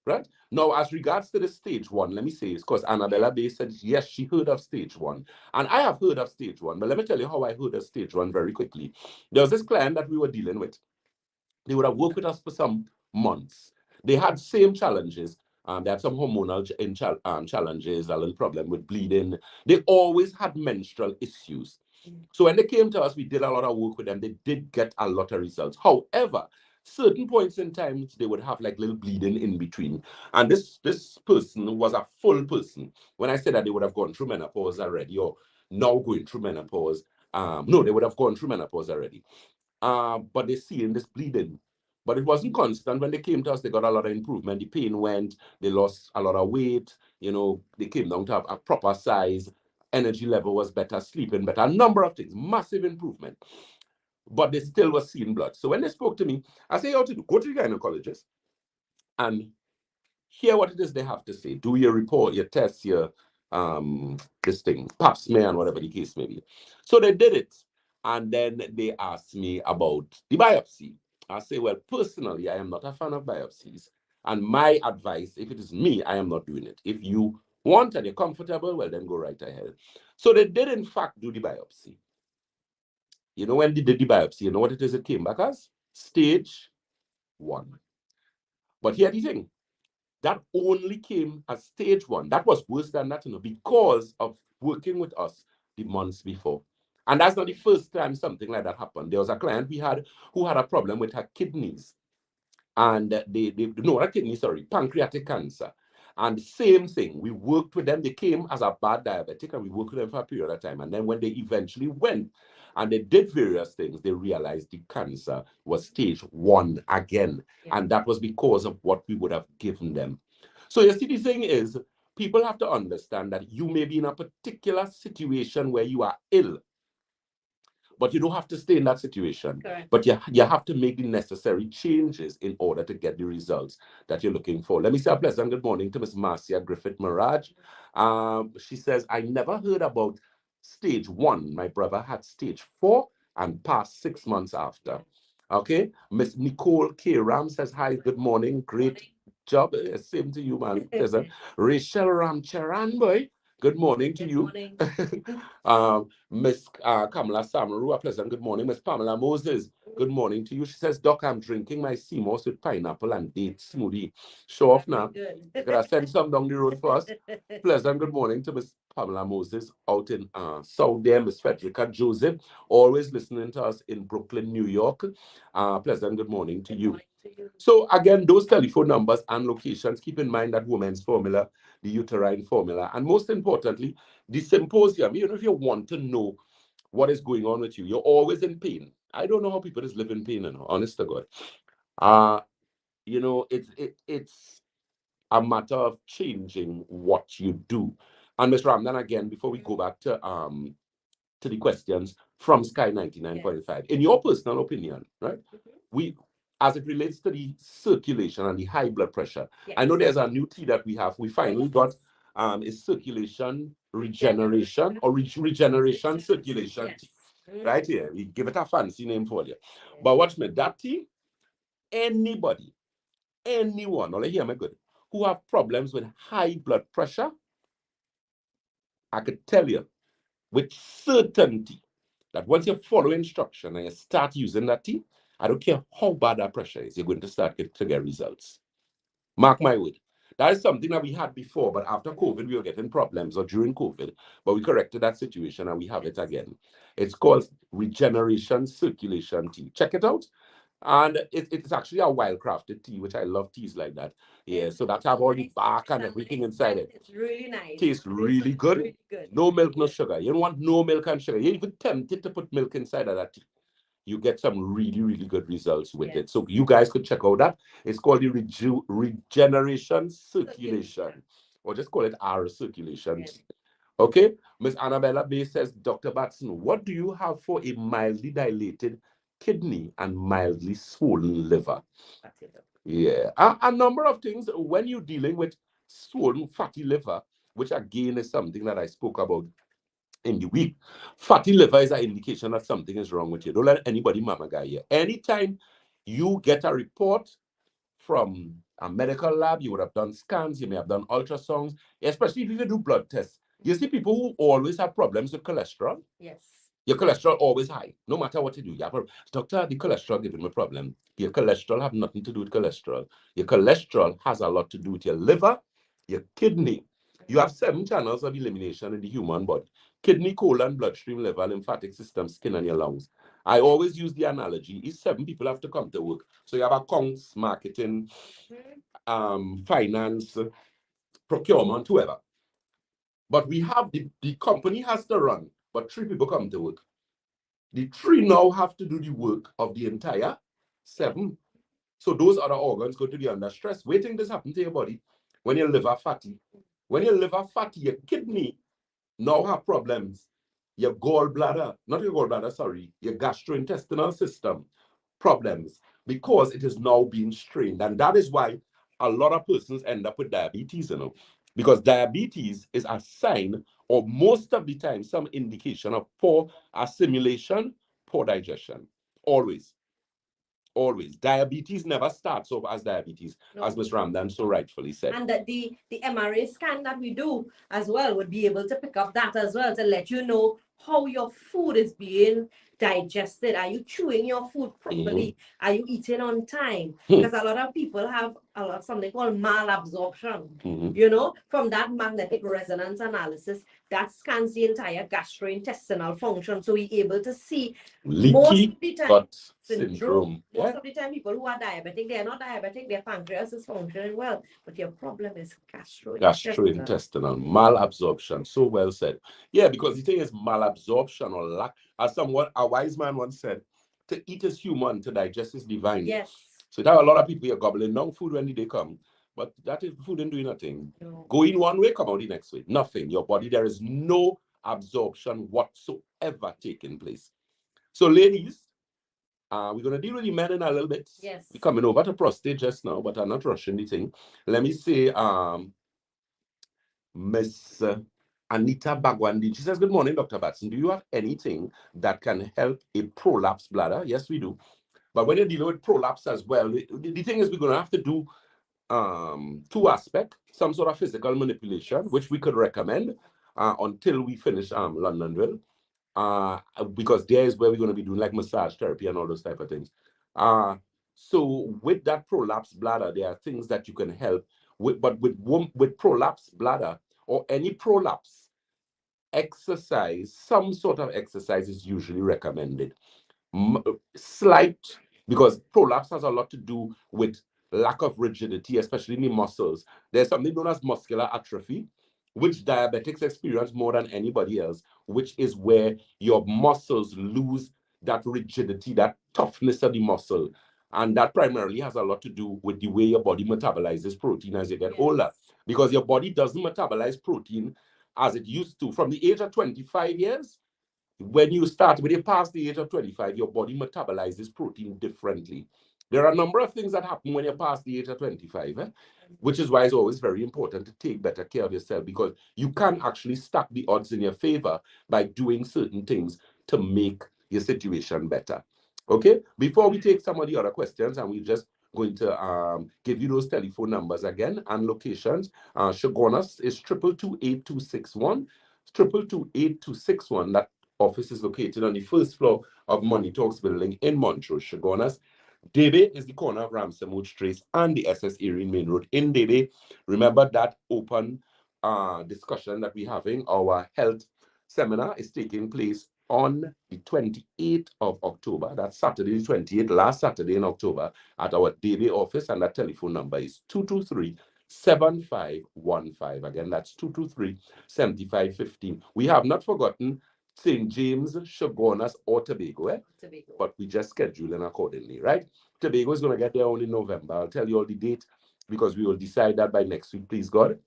Right? Now, as regards to the stage 1, let me say this, because Annabella Bay said, yes, she heard of stage 1. And I have heard of stage 1, but let me tell you how I heard of stage 1 very quickly. There was this client that we were dealing with. They would have worked with us for some months. They had same challenges. They had some hormonal challenges, a little problem with bleeding. They always had menstrual issues. So when they came to us, we did a lot of work with them. They did get a lot of results. However, certain points in time, they would have like little bleeding in between. And this person was a full person. When I said that they would have gone through menopause already, or now going through menopause, no, they would have gone through menopause already. But they seeing this bleeding. But it wasn't constant. When they came to us, they got a lot of improvement. The pain went, they lost a lot of weight, they came down to have a proper size, energy level was better, sleeping better, a number of things, massive improvement. But they still were seeing blood. So when they spoke to me, I say, how to do? Go to the gynecologist and hear what it is they have to say. Do your report, your test, your this thing, pap smear, and whatever the case may be. So they did it. And then they asked me about the biopsy. I say, well, personally, I am not a fan of biopsies. And my advice, if it is me, I am not doing it. If you want and you're comfortable, well, then go right ahead. So they did, in fact, do the biopsy. You know, when they did the biopsy, you know what it is it came back as? Stage 1. But here's the thing. That only came as stage 1. That was worse than that, you know, because of working with us the months before. And that's not the first time something like that happened. There was a client we had who had a problem with her kidneys. And no, not kidney, sorry, pancreatic cancer. And same thing, we worked with them. They came as a bad diabetic and we worked with them for a period of time. And then when they eventually went and they did various things, they realized the cancer was stage 1 again. Yeah. And that was because of what we would have given them. So you see, the thing is, people have to understand that you may be in a particular situation where you are ill, but you don't have to stay in that situation. Correct. But you have to make the necessary changes in order to get the results that you're looking for. Let me say a pleasant good morning to Miss Marcia Griffith Mirage. She says, I never heard about stage 1. My brother had stage 4 and passed 6 months after. Okay. Miss Nicole K. Ram says, hi, good morning. Great job. Same to you, man. Pleasant. Rachel Ramcharan, boy. Good morning to Good you. morning. Miss Kamala Samaru, a pleasant good morning. Miss Pamela Moses, good morning to you. She says, Doc, I'm drinking my CMOS with pineapple and date smoothie. Show off now. Good. Could I send some down the road for us? Pleasant good morning to Miss Pamela Moses out in South there. Miss Frederica Joseph, always listening to us in Brooklyn, New York. Pleasant good morning to you. So again, those telephone numbers and locations, keep in mind that women's formula, the uterine formula, and most importantly, the symposium. You know, if you want to know what is going on with you, you're always in pain. I don't know how people just live in pain, you know, honest to God. You know, it's a matter of changing what you do. And Ms. Ramdan, again, before we go back to the questions from Sky 99.5, in your personal opinion, right? We, as it relates to the circulation and the high blood pressure, I know there's a new tea that we have. We finally got is circulation regeneration or regeneration circulation tea. Right here. We give it a fancy name for you. But watch me, that tea, anybody, anyone, or hear me good, who have problems with high blood pressure, I could tell you with certainty that once you follow instruction and you start using that tea, I don't care how bad that pressure is, you're going to start to get results. Mark my word. That is something that we had before, but after COVID, we were getting problems, or during COVID, but we corrected that situation and we have it again. It's called Regeneration Circulation Tea. Check it out. And it's actually a wild-crafted tea, which I love teas like that. Yeah, so that have all the bark and everything inside it. It's really nice. Tastes really good. Really good. No milk, no sugar. You don't want no milk and sugar. You're even tempted to put milk inside of that tea. You get some really, really good results with it. So you guys could check out that. It's called the Regeneration Circulation, or just call it our circulation. Okay, Miss Annabella Bay says, Dr. Batson, what do you have for a mildly dilated kidney and mildly swollen liver? Yeah, a number of things when you're dealing with swollen fatty liver, which again is something that I spoke about in the week. Fatty liver is an indication that something is wrong with you. Don't let anybody mama guy here. Anytime you get a report from a medical lab, you would have done scans, you may have done ultrasounds, especially if you do blood tests. You see people who always have problems with cholesterol. Yes. Your cholesterol always high, no matter what you do. You have a doctor, the cholesterol giving me a problem. Your cholesterol have nothing to do with cholesterol. Your cholesterol has a lot to do with your liver, your kidney. You have 7 channels of elimination in the human body: kidney, colon, bloodstream, liver, lymphatic system, skin, and your lungs. I always use the analogy is 7 people have to come to work. So you have accounts, marketing, finance, procurement, whoever. But we have the company has to run, but 3 people come to work. The 3 now have to do the work of the entire 7. So those other organs go to be under stress. Waiting this happen to your body when your liver fatty. When your liver fatty, your kidney now have problems. Your gallbladder, not your gallbladder, sorry, your gastrointestinal system problems, because it is now being strained. And that is why a lot of persons end up with diabetes, you know, because diabetes is a sign, or most of the time, some indication of poor assimilation poor digestion. Always. Always. Diabetes never starts off as diabetes, as Ms. Ramdan so rightfully said. And that the MRA scan that we do as well would be able to pick up that as well to let you know how your food is being digested. Are you chewing your food properly? Are you eating on time? Because a lot of people have something called malabsorption. You know, from that magnetic resonance analysis, that scans the entire gastrointestinal function. So we're able to see Leaky gut syndrome. Most of the time, people who are diabetic, they are not diabetic, their pancreas is functioning well, but your problem is gastrointestinal malabsorption. So well said. Yeah, because the thing is malabsorption or lack, as someone, a wise man once said, to eat is human, to digest is divine. Yes. So there are a lot of people here gobbling down food when they come, but that is food ain't doing nothing. No. Go in one way, come out the next way. Nothing. Your body, there is no absorption whatsoever taking place. So ladies, we're going to deal with the men in a little bit. Yes. We're coming over to prostate just now, but I'm not rushing the thing. Let me say, Miss Anita Bagwandi, she says, good morning, Dr. Batson. Do you have anything that can help a prolapse bladder? Yes, we do. But when you're dealing with prolapse as well, the thing is we're going to have to do two aspects, some sort of physical manipulation, which we could recommend until we finish Londonville. Because there is where we're going to be doing like massage therapy and all those type of things. So with that prolapse bladder, there are things that you can help with, but with prolapse bladder or any prolapse, exercise, some sort of exercise is usually recommended. Slight, because prolapse has a lot to do with lack of rigidity, especially in the muscles. There's something known as muscular atrophy, which diabetics experience more than anybody else, which is where your muscles lose that rigidity, that toughness of the muscle. And that primarily has a lot to do with the way your body metabolizes protein as you get older. Because your body doesn't metabolize protein as it used to. From the age of 25 years, when you pass the age of 25, your body metabolizes protein differently. There are a number of things that happen when you pass the age of 25, which is why it's always very important to take better care of yourself, because you can actually stack the odds in your favor by doing certain things to make your situation better. Okay, before we take some of the other questions, and we're just going to give you those telephone numbers again and locations. Shogunas is 222-8261. 222-8261. That office is located on the first floor of Money Talks building in Montrose, Shogunas. Debe is the corner of Ramsey Trace and the SS Erin Main Road in Debe. Remember that open discussion that we're having. Our health seminar is taking place on the 28th of October. That's Saturday, the 28th, last Saturday in October, at our Debe office, and that telephone number is 223-7515. Again, that's 223-7515. We have not forgotten St. James, Shogunas, or Tobago, Tobago. But but we just scheduling accordingly, right? Tobago is going to get there only in November. I'll tell you all the date because we will decide that by next week, please God.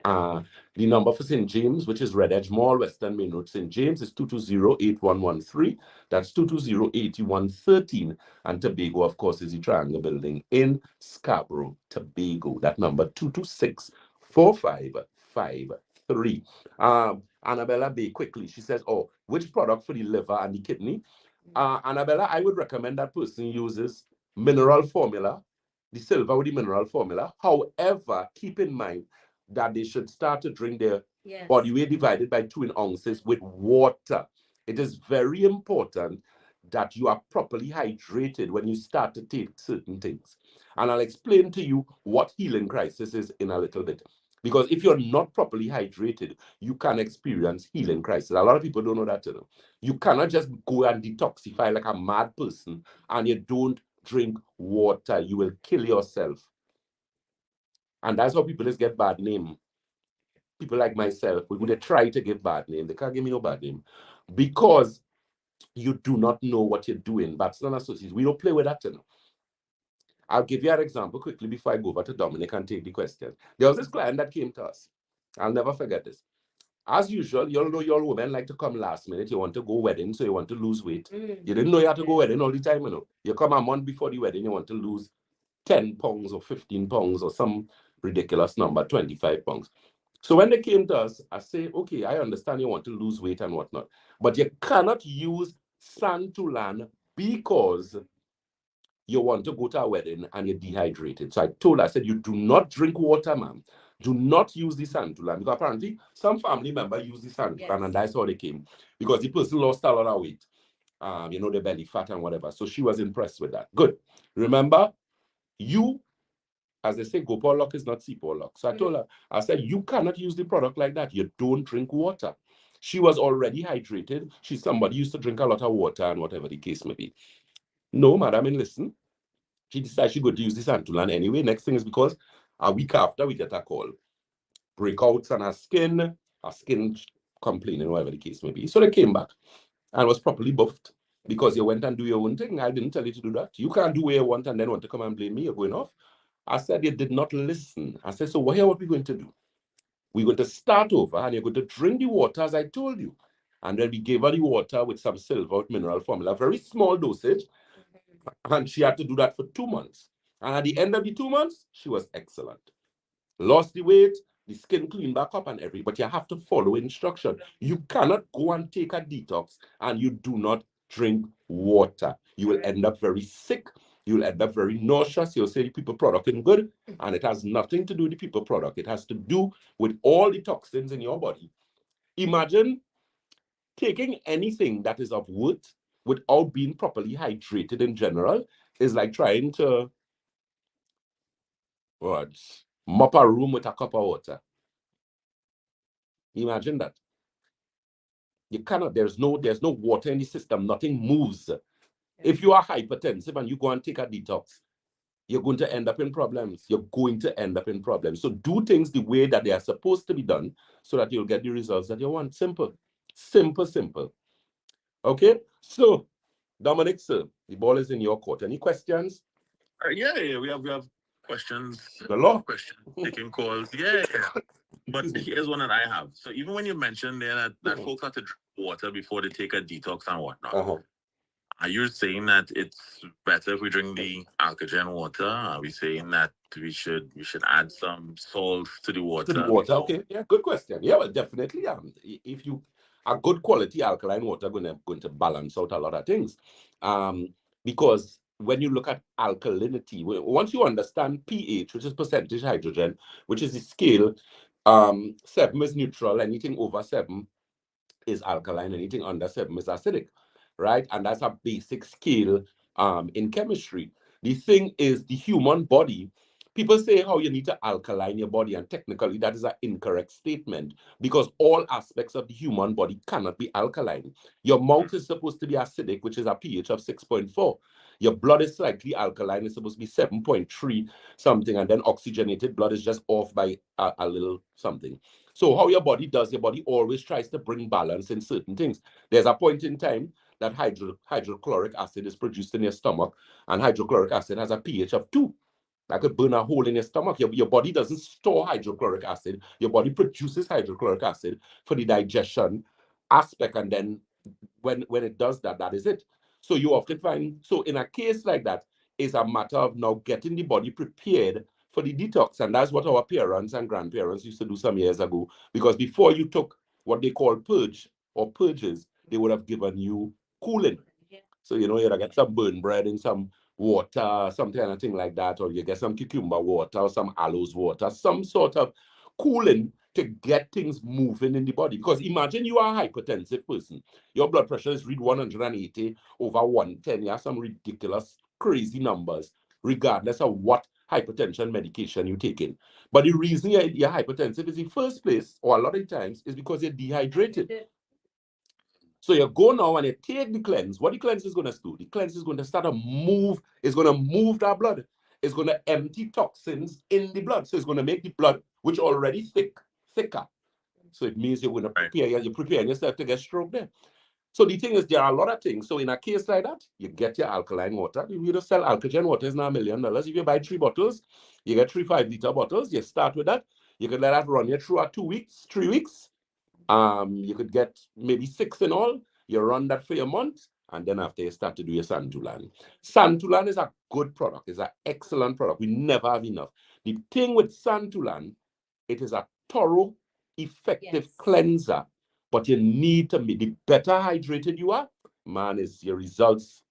The number for St. James, which is Red Edge Mall, Western Main Road, St. James, is 220-8113. That's 220-8113. And Tobago, of course, is the Triangle Building in Scarborough, Tobago. That number 226-4553. Annabella Bay, quickly, she says, oh, which product for the liver and the kidney? Annabella, I would recommend that person uses mineral formula, the silver with the mineral formula. However, keep in mind that they should start to drink their body weight divided by 2 ounces with water. It is very important that you are properly hydrated when you start to take certain things. And I'll explain to you what healing crisis is in a little bit. Because if you're not properly hydrated, you can experience healing crisis. A lot of people don't know that. You cannot just go and detoxify like a mad person and you don't drink water. You will kill yourself. And that's how people just get bad name. People like myself, we would try to give bad name. They can't give me no bad name. Because you do not know what you're doing. Batson Associates, we don't play with that. I'll give you an example quickly before I go over to Dominic and take the question. There was this client that came to us. I'll never forget this. As usual, you all know your women like to come last minute. You want to go wedding, so you want to lose weight. You didn't know you had to go wedding all the time, You come a month before the wedding, you want to lose 10 pounds or 15 pounds or some ridiculous number, 25 pounds. So when they came to us, I say, okay, I understand you want to lose weight and whatnot, but you cannot use Santulan because you want to go to a wedding and you're dehydrated. So I told her, I said, you do not drink water, ma'am. Do not use the Santulan. Because apparently some family member used the Santulan and that's how they came. Because the person lost a lot of weight. The belly fat and whatever. So she was impressed with that. Good. Remember, you, as they say, go for luck is not see for luck. So I told her, I said, you cannot use the product like that. You don't drink water. She was already hydrated. She's somebody used to drink a lot of water and whatever the case may be. No, madam, and listen. She decided she going to use the Santulan anyway. Next thing is because a week after we get a call. Breakouts on her skin complaining, whatever the case may be. So they came back and was properly buffed because you went and do your own thing. I didn't tell you to do that. You can't do what you want and then want to come and blame me. You're going off. I said you did not listen. I said, so what are we going to do? We're going to start over and you're going to drink the water as I told you. And then we gave her the water with some silver mineral formula, very small dosage. And she had to do that for 2 months. And at the end of the 2 months, she was excellent. Lost the weight, the skin cleaned back up and everything. But you have to follow instruction. You cannot go and take a detox and you do not drink water. You will end up very sick. You'll end up very nauseous. You'll say the people product isn't good. And it has nothing to do with the people product. It has to do with all the toxins in your body. Imagine taking anything that is of worth without being properly hydrated in general is like trying to mop a room with a cup of water. Imagine that. You cannot, there's no water in the system, nothing moves. If you are hypertensive and you go and take a detox, you're going to end up in problems. You're going to end up in problems. So do things the way that they are supposed to be done so that you'll get the results that you want. Simple. Simple, simple. Okay? So, Dominic, sir, the ball is in your court. Any questions? Yeah, we have questions. The law? Questions, taking calls. Yeah. But here's one that I have. So even when you mentioned there that folks have to drink water before they take a detox and whatnot, are you saying that it's better if we drink the alkaline water? Are we saying that we should add some salt to the water? To the water, okay. Yeah, good question. Yeah, well, definitely. If you a good quality alkaline water going to balance out a lot of things. Because when you look at alkalinity, once you understand pH, which is percentage hydrogen, which is the scale, 7 is neutral, anything over 7 is alkaline, anything under 7 is acidic, right? And that's a basic scale in chemistry. The thing is, the human body, people say how you need to alkaline your body, and technically that is an incorrect statement because all aspects of the human body cannot be alkaline. Your mouth is supposed to be acidic, which is a pH of 6.4. Your blood is slightly alkaline, it's supposed to be 7.3 something, and then oxygenated blood is just off by a little something. So how your body does, your body always tries to bring balance in certain things. There's a point in time that hydrochloric acid is produced in your stomach, and hydrochloric acid has a pH of 2. That could burn a hole in your stomach. Your body doesn't store hydrochloric acid. Your body produces hydrochloric acid for the digestion aspect, and then when it does that, that is it. So you often find, so in a case like that, it's a matter of now getting the body prepared for the detox. And that's what our parents and grandparents used to do some years ago. Because before you took what they call purge or purges, they would have given you cooling. So, you get some burn bread and some water, something kind of thing like that, or you get some cucumber water or some aloes water, some sort of cooling to get things moving in the body. Because imagine you are a hypertensive person. Your blood pressure is read 180 over 110. You have some ridiculous, crazy numbers, regardless of what hypertension medication you're taking. But the reason you're hypertensive is in the first place, or a lot of times, is because you're dehydrated. So you go now and you take the cleanse. What the cleanse is going to do? The cleanse is going to start to move. It's going to move that blood. It's going to empty toxins in the blood. So it's going to make the blood, which already thicker. So it means you're going to prepare. You're preparing yourself to get stroke there. So the thing is, there are a lot of things. So in a case like that, you get your alkaline water. You just sell alkaline water is now $1 million. If you buy 3 bottles, you get 3 5-liter bottles. You start with that. You can let that run you through 2 weeks, 3 weeks. You could get maybe 6 in all. You run that for a month, and then after you start to do your Santulan. Santulan is a good product. It's an excellent product. We never have enough. The thing with Santulan, it is a thorough, effective cleanser, but you need to be, the better hydrated you are, man, is your results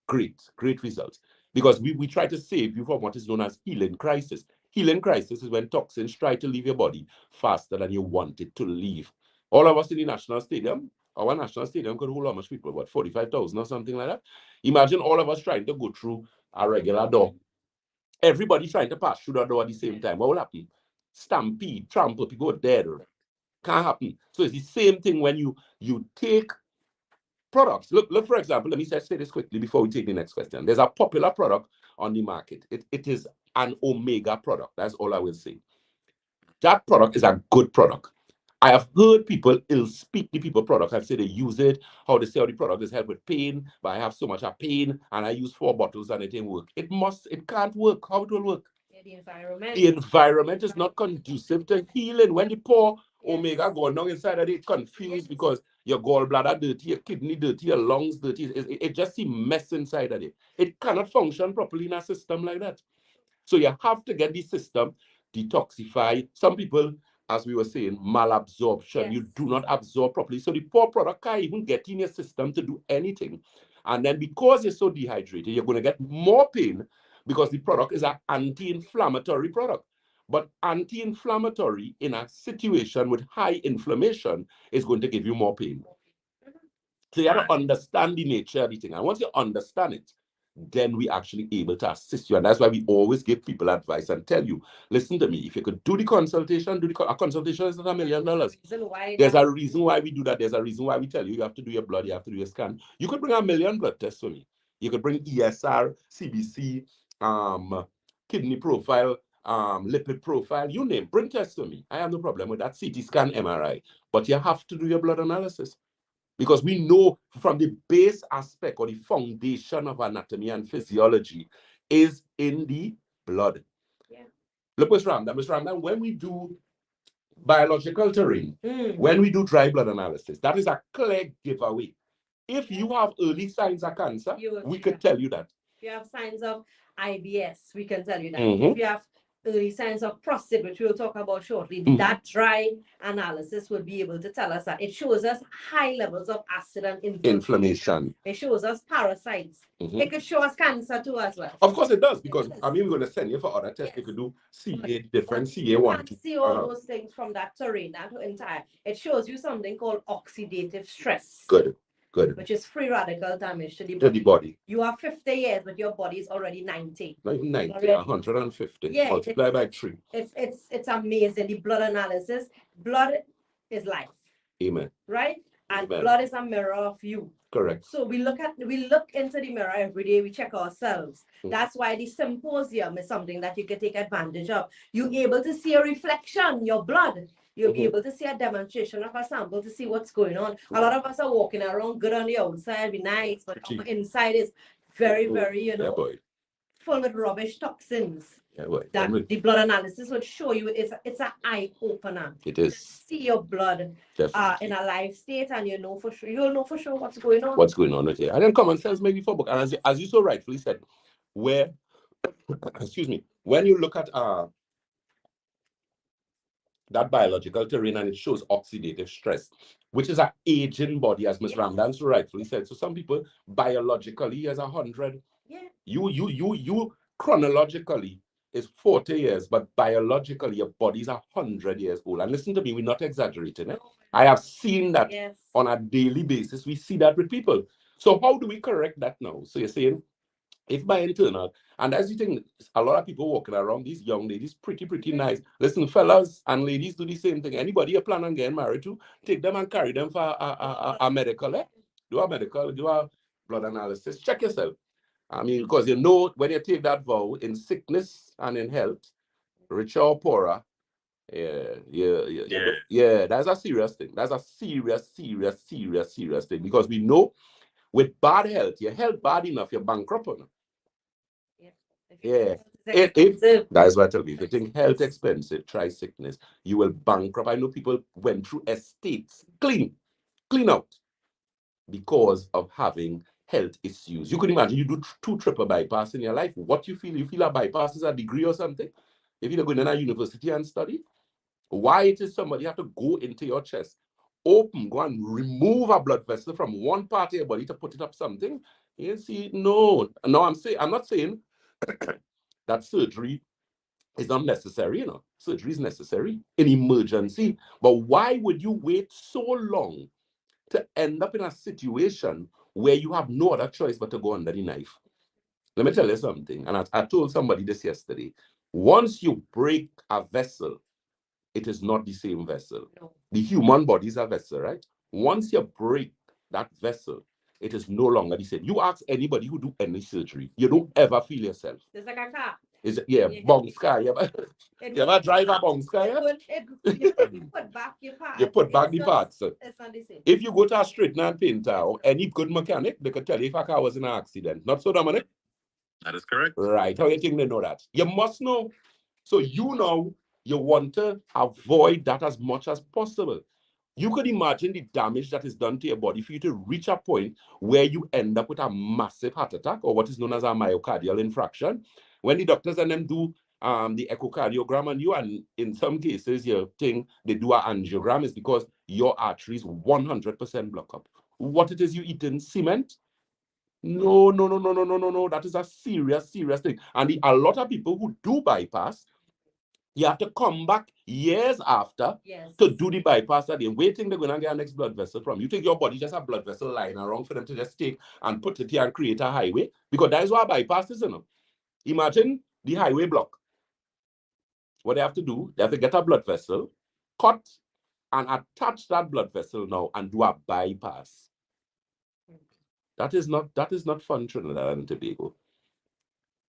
great results. Because we try to save you from what is known as healing crisis. Healing crisis is when toxins try to leave your body faster than you want it to leave. All of us in the national stadium, our national stadium could hold how much people? What, 45,000 or something like that? Imagine all of us trying to go through a regular door. Everybody trying to pass through the door at the same time. What will happen? Stampede, trample, people are dead. Can't happen. So it's the same thing when you take products. Look, for example, let me just say this quickly before we take the next question. There's a popular product on the market. It is an omega product. That's all I will say. That product is a good product. I have heard people ill speak the people product and say they use it, how they say how the product is help with pain, but I have so much of pain and I use 4 bottles and it didn't work. It can't work. How it will work? The environment is not conducive to healing. When the poor omega go down inside of it, confused because your gallbladder dirty, your kidney dirty, your lungs dirty. It just a mess inside of it. It cannot function properly in a system like that. So you have to get the system detoxify. Some people, as we were saying, malabsorption. You do not absorb properly. So the poor product can't even get in your system to do anything. And then because you're so dehydrated, you're going to get more pain because the product is an anti-inflammatory product. But anti-inflammatory in a situation with high inflammation is going to give you more pain. So you have to understand the nature of the thing. And once you understand it, then we actually able to assist you. And that's why we always give people advice and tell you, listen to me, if you could do the consultation, a consultation is not $1 million. There's a reason why we do that. There's a reason why we tell you, you have to do your blood, you have to do your scan. You could bring 1 million blood tests for me. You could bring ESR, CBC, kidney profile, lipid profile, you name, bring tests for me. I have no problem with that, CT scan, MRI. But you have to do your blood analysis. Because we know from the base aspect or the foundation of anatomy and physiology is in the blood. Yeah. Look, Ms. Ramdan, when we do biological terrain, when we do dry blood analysis, that is a clear giveaway. If you have early signs of cancer, we could tell you that. If you have signs of IBS, we can tell you that. If you have early signs of prostate, which we'll talk about shortly, that dry analysis will be able to tell us that. It shows us high levels of acid and inflammation. It shows us parasites. It could show us cancer too as well. Of course it does, because I mean, we're going to send you for other tests. You could do CA, different CA1. You can see all those things from that terrain, that entire. It shows you something called oxidative stress. Good. Which is free radical damage to the body. You are 50 years, but your body is already 90. Not even 90, 150. Yeah, multiply by 3. It's amazing. The blood analysis. Blood is life. Amen. Right? And blood is a mirror of you. Correct. So we look into the mirror every day, we check ourselves. That's why the symposium is something that you can take advantage of. You're able to see a reflection, your blood. You'll be able to see a demonstration of a sample to see what's going on. A lot of us are walking around good on the outside, be nice, but inside is very, very, full with rubbish toxins. That the blood analysis would show you it's an eye opener. It is. See your blood in a live state, and you'll know for sure what's going on. What's going on with you? And then common sense maybe for book. And as you so rightfully said, when you look at that biological terrain and it shows oxidative stress, which is an aging body, as Ms. Ramdan so rightfully said. So some people biologically is 100. Yeah. You chronologically is 40 years, but biologically your body is 100 years old. And listen to me, we're not exaggerating it. I have seen that on a daily basis. We see that with people. So how do we correct that now? So you're saying, if by internal, and as you think, a lot of people walking around, these young ladies, pretty nice. Listen, fellas and ladies do the same thing. Anybody you plan on getting married to, take them and carry them for a medical, do a medical, do a blood analysis, check yourself. I mean, because when you take that vow in sickness and in health, richer or poorer, that's a serious thing. That's a serious thing. Because we know with bad health, your health bad enough, you're bankrupt. That's what I tell you. If you think health expensive, try sickness. You will bankrupt. I know people went through estates, clean out, because of having health issues. You could imagine you do 2 triple bypass in your life. What you feel a bypass is a degree or something. If you're going to a university and study, why it is somebody have to go into your chest, open, go and remove a blood vessel from one part of your body to put it up something. You see, no. No, I'm not saying that surgery is not necessary, you know. Surgery is necessary in emergency. But why would you wait so long to end up in a situation where you have no other choice but to go under the knife? Let me tell you something, and I told somebody this yesterday. Once you break a vessel, it is not the same vessel. No. The human body is a vessel, right? Once you break that vessel, it is no longer the same. You ask anybody who do any surgery, you don't ever feel yourself. It's like a car. Is it, yeah, bounce car. You ever drive a bounce car? Yeah? You put back your parts. You put back the parts. It's not the same. If you go to a straightener and painter or any good mechanic, they could tell you if a car was in an accident. Not so, Dominic? That is correct. Right. How you think they know that? You must know. So you know you want to avoid that as much as possible. You could imagine the damage that is done to your body for you to reach a point where you end up with a massive heart attack or what is known as a myocardial infarction. When the doctors and them do the echocardiogram on you, and in some cases you think they do an angiogram, is because your arteries 100% block up. What it is you eating? Cement? No. That is a serious thing. And a lot of people who do bypass, you have to come back years after to do the bypass again. Waiting they're going to get a next blood vessel from. You think your body just a blood vessel lying around for them to just take and put it here and create a highway? Because that is what a bypass is, you know. Imagine the highway block. What they have to do, they have to get a blood vessel, cut and attach that blood vessel now and do a bypass. That is not fun, Trinidad and Tobago.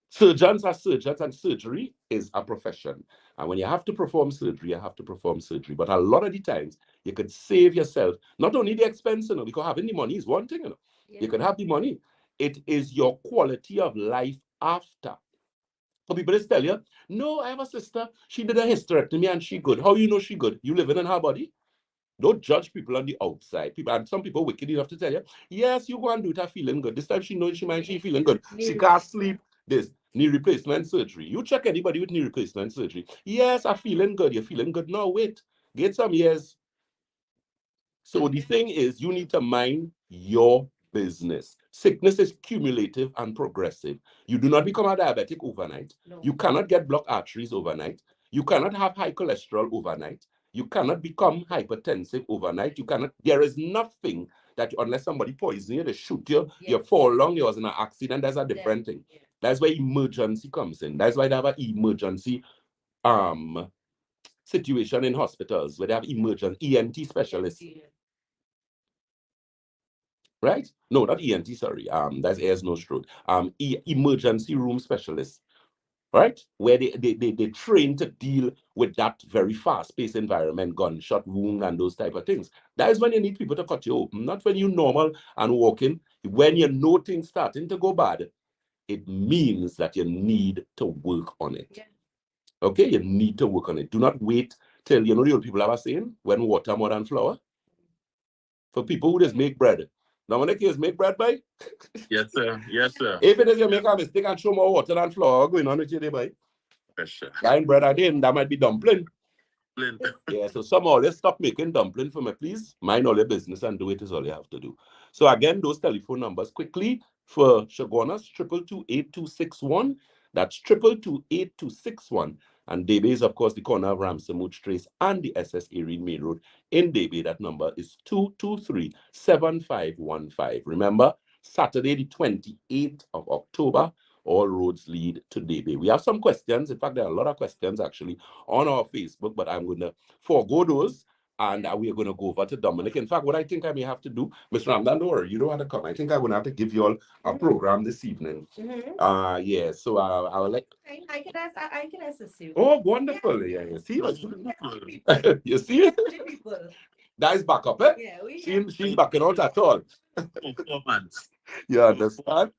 Surgeons are surgeons, and surgery is a profession. And when you have to perform surgery, you have to perform surgery. But a lot of the times, you could save yourself, not only the expense, you know, because having the money is one thing, you know. Yeah. You can have the money. It is your quality of life after. So people just tell you, no, I have a sister, she did a hysterectomy and she good. How you know she good? You living in her body? Don't judge people on the outside. People, and some people wicked enough to tell you, yes, you go and do it, her feeling good. This time she knows she feeling good. She can't sleep. This knee replacement surgery. You check anybody with knee replacement surgery. Yes, I'm feeling good. You're feeling good. No, wait. Get some years. So the thing is, you need to mind your business. Sickness is cumulative and progressive. You do not become a diabetic overnight. No. You cannot get blocked arteries overnight. You cannot have high cholesterol overnight. You cannot become hypertensive overnight. You cannot. There is nothing that, unless somebody poison you, they shoot you, you fall long, you was in an accident, that's a different thing. Yeah. That's where emergency comes in. That's why they have an emergency situation in hospitals, where they have emergency ENT specialists. Right? No, not ENT, sorry. That's ears, nose, throat. Emergency room specialists. Right? Where they train to deal with that very fast-paced environment, gunshot wound and those type of things. That is when you need people to cut you open, not when you're normal and walking. When you know things starting to go bad, it means that you need to work on it. Yeah. Okay? You need to work on it. Do not wait till, you know the old people ever saying, when water more than flour? For people who just make bread. Now, when the kids make bread, by? Yes, sir. Yes, sir. If it is you make a mistake and show more water than flour going on with you, by? Yes, sir. Buying bread again, that might be dumpling. Yeah, so some always stop making dumpling for me, please. Mind all your business and do it is all you have to do. So again, those telephone numbers quickly for Shagonas, 222-8261. That's 222-8261. And Debe is, of course, the corner of Ramsamooch Trace and the SS Erin Main Road. In Debe, that number is 223-7515. Remember, Saturday, the 28th of October, all roads lead to Debe. We have some questions. In fact, there are a lot of questions, actually, on our Facebook, but I'm going to forego those. And we are going to go over to Dominic. In fact, what I think I may have to do, Mr. Ramdan, don't worry, you don't have to come. I think I'm going to have to give you all a program this evening. Yeah, so I'll let... I can assist you. Oh, wonderful. Yeah, you see? You see? That is back up, eh? Yeah, she's backing out at all. 4 months. You understand?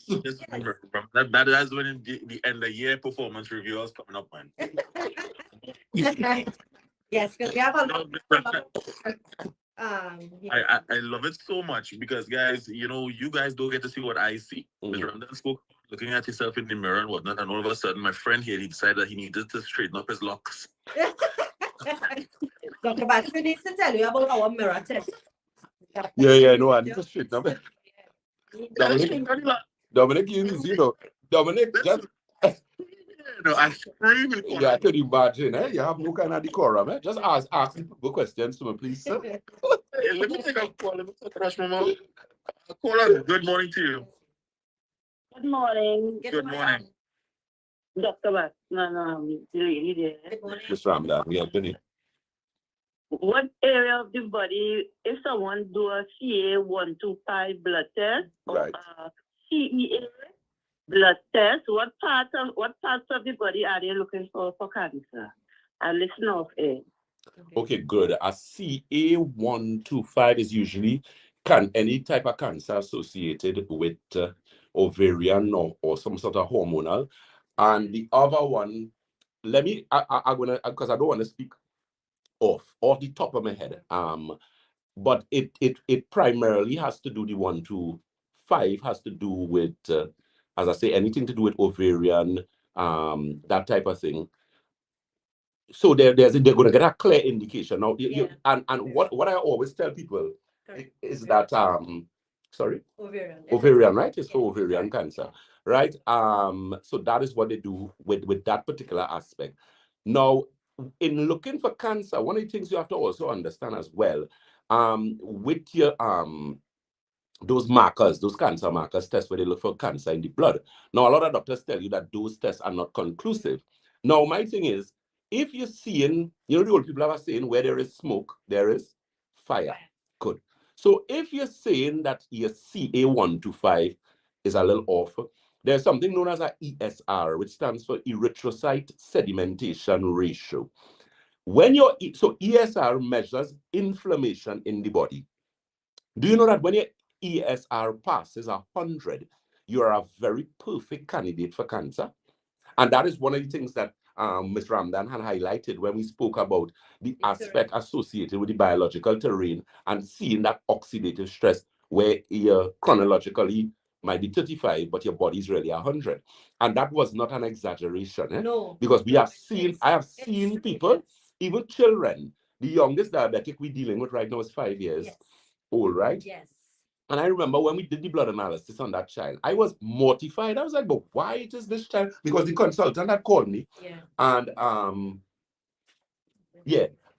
That's when the end of year performance review is coming up, man. Yes, because we have a lot. I love it so much because, guys, you know, you guys don't get to see what I see. Mr. Ramdan spoke looking at yourself in the mirror and whatnot, and all of a sudden, my friend here, he decided that he needed to straighten up his locks. Dr. Batson needs to tell you about our mirror test. Yeah, no, I need to straighten up. Dominic, you know, Dominic, just. No, I'm screaming. Yeah, I could imagine, eh? You have no kind of decorum, eh? Just ask people questions to me, please, sir. Hey, let me take a call. Let me take a rush, Mama. Caller, good morning to you. Good morning, Good morning. Dr. Batson, the lady there. Good morning. Just ram that. Yeah, Benny. What area of the body, if someone do a CA125 blood test or Right. a CEA blood test, what parts of the body are they looking for cancer? And listen off air. Okay, good. A CA125 is usually any type of cancer associated with ovarian or some sort of hormonal. And the other one, I'm gonna, because I don't want to speak off the top of my head. But it primarily has to do, the 125 has to do with, as I say, anything to do with ovarian, that type of thing. So they're going to get a clear indication now. And what I always tell people is that sorry, ovarian, right? It's for ovarian cancer, right? So that is what they do with that particular aspect. Now, in looking for cancer, one of the things you have to also understand as well, with your those markers, those cancer markers tests where they look for cancer in the blood. Now, a lot of doctors tell you that those tests are not conclusive. Now, my thing is, if you're seeing, the old people are saying where there is smoke, there is fire. Good. So if you're saying that your CA125 is a little off, there's something known as a ESR, which stands for erythrocyte sedimentation ratio. So ESR measures inflammation in the body. Do you know that when your ESR passes 100, you are a very perfect candidate for cancer? And that is one of the things that Ms. Ramdan had highlighted when we spoke about the aspect associated with the biological terrain and seeing that oxidative stress where you chronologically might be 35, but your body is really 100. And that was not an exaggeration. No. Because I have seen people, even children, the youngest diabetic we're dealing with right now is 5 years old, right? Yes. And I remember when we did the blood analysis on that child, I was mortified. I was like, but why is this child? Because the consultant had called me. Yeah. And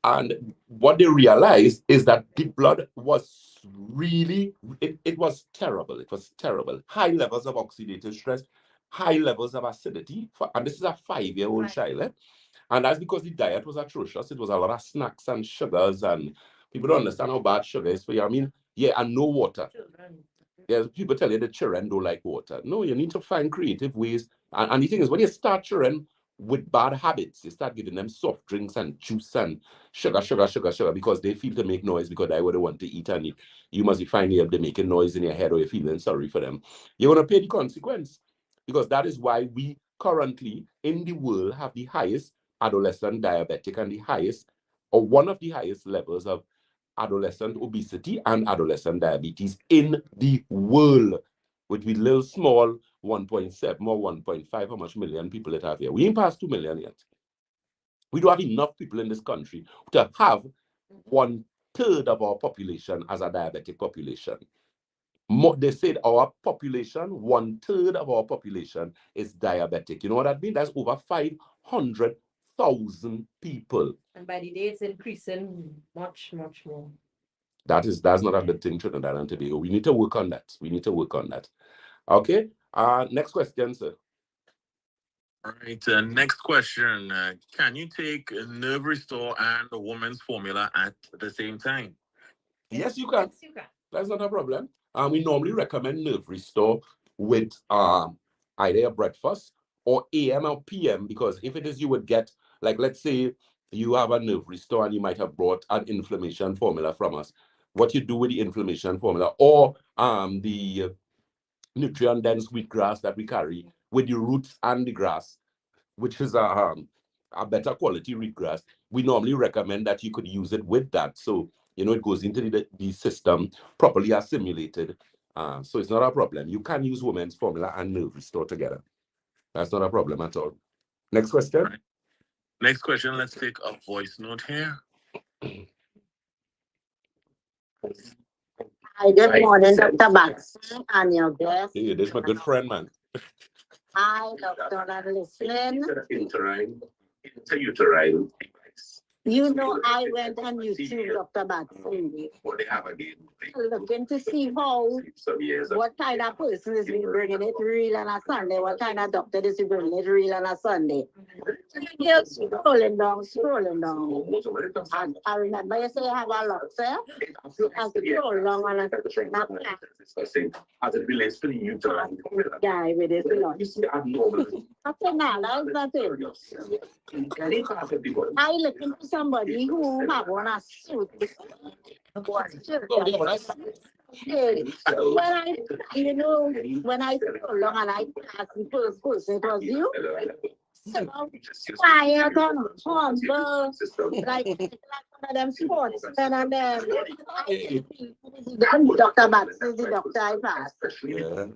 and what they realized is that the blood was really, it was terrible. It was terrible. High levels of oxidative stress, high levels of acidity. And this is a 5-year-old child. And that's because the diet was atrocious. It was a lot of snacks and sugars, and people don't understand how bad sugar is for you. I mean, and no water. Yeah, people tell you that children don't like water. No, you need to find creative ways. And the thing is, when you start children with bad habits, you start giving them soft drinks and juice and sugar, because they feel to make noise because they would want to eat, and you must be finding if they're making noise in your head or you're feeling sorry for them. You're going to pay the consequence, because that is why we currently in the world have the highest adolescent diabetic and the highest, or one of the highest levels of adolescent obesity and adolescent diabetes in the world, with we little small 1.7 or 1.5, how much million people that have here. We ain't past 2 million yet. We don't have enough people in this country to have 1/3 of our population as a diabetic population. They said our population, 1/3 of our population is diabetic. You know what that means? That's over 500,000 people. And by the day, it's increasing much, much more. That's not a good thing, Trinidad and Tobago. We need to work on that. Okay. Next question, sir. All right. Next question. Can you take Nerve Restore and the woman's formula at the same time? Yes, you can. Yes, you can. That's not a problem. We normally recommend Nerve Restore with either a breakfast or AM or PM, because if it is, you would get, like, let's say you have a Nerve Restore and you might have brought an inflammation formula from us. What you do with the inflammation formula, or the nutrient dense wheatgrass that we carry with the roots and the grass, which is a better quality wheatgrass, we normally recommend that you could use it with that. So, it goes into the system properly assimilated. So it's not a problem. You can use women's formula and Nerve Restore together. That's not a problem at all. Next question. Right. Next question. Let's take a voice note here. Hi, good morning, Dr. Batson and your guest. Hey, this is my good friend, man. Hi, Dr. Listening. Interuterine device. You know, I went on YouTube, Dr. Batson, What they have again? looking to see how, Some years ago. what kind of person is bringing it real on a Sunday, what kind of doctor is bringing it real on a Sunday. Just scrolling down. And I remember you say you have a lot, sir. I scroll down and I Discussing as it relates to the uterine. guy with his lot. You see abnormal. Nothing now, that's nothing. I looking for somebody who have on a suit. When I, you know, when I scroll along and I pass the first person, it was you. So quiet and humble, like one of them sportsmen and them. Dr. Batson is the doctor I passed. Yeah.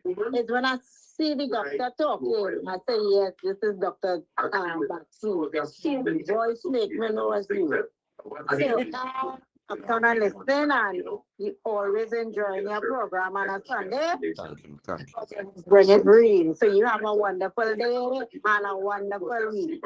It's when I see the doctor talking, I say, yes, this is Dr. Batson. His voice make me know as you. So, I'm gonna listen and you always enjoy your program on a Sunday. Thank you. Thank you. Bring it real. So you have a wonderful day and a wonderful week.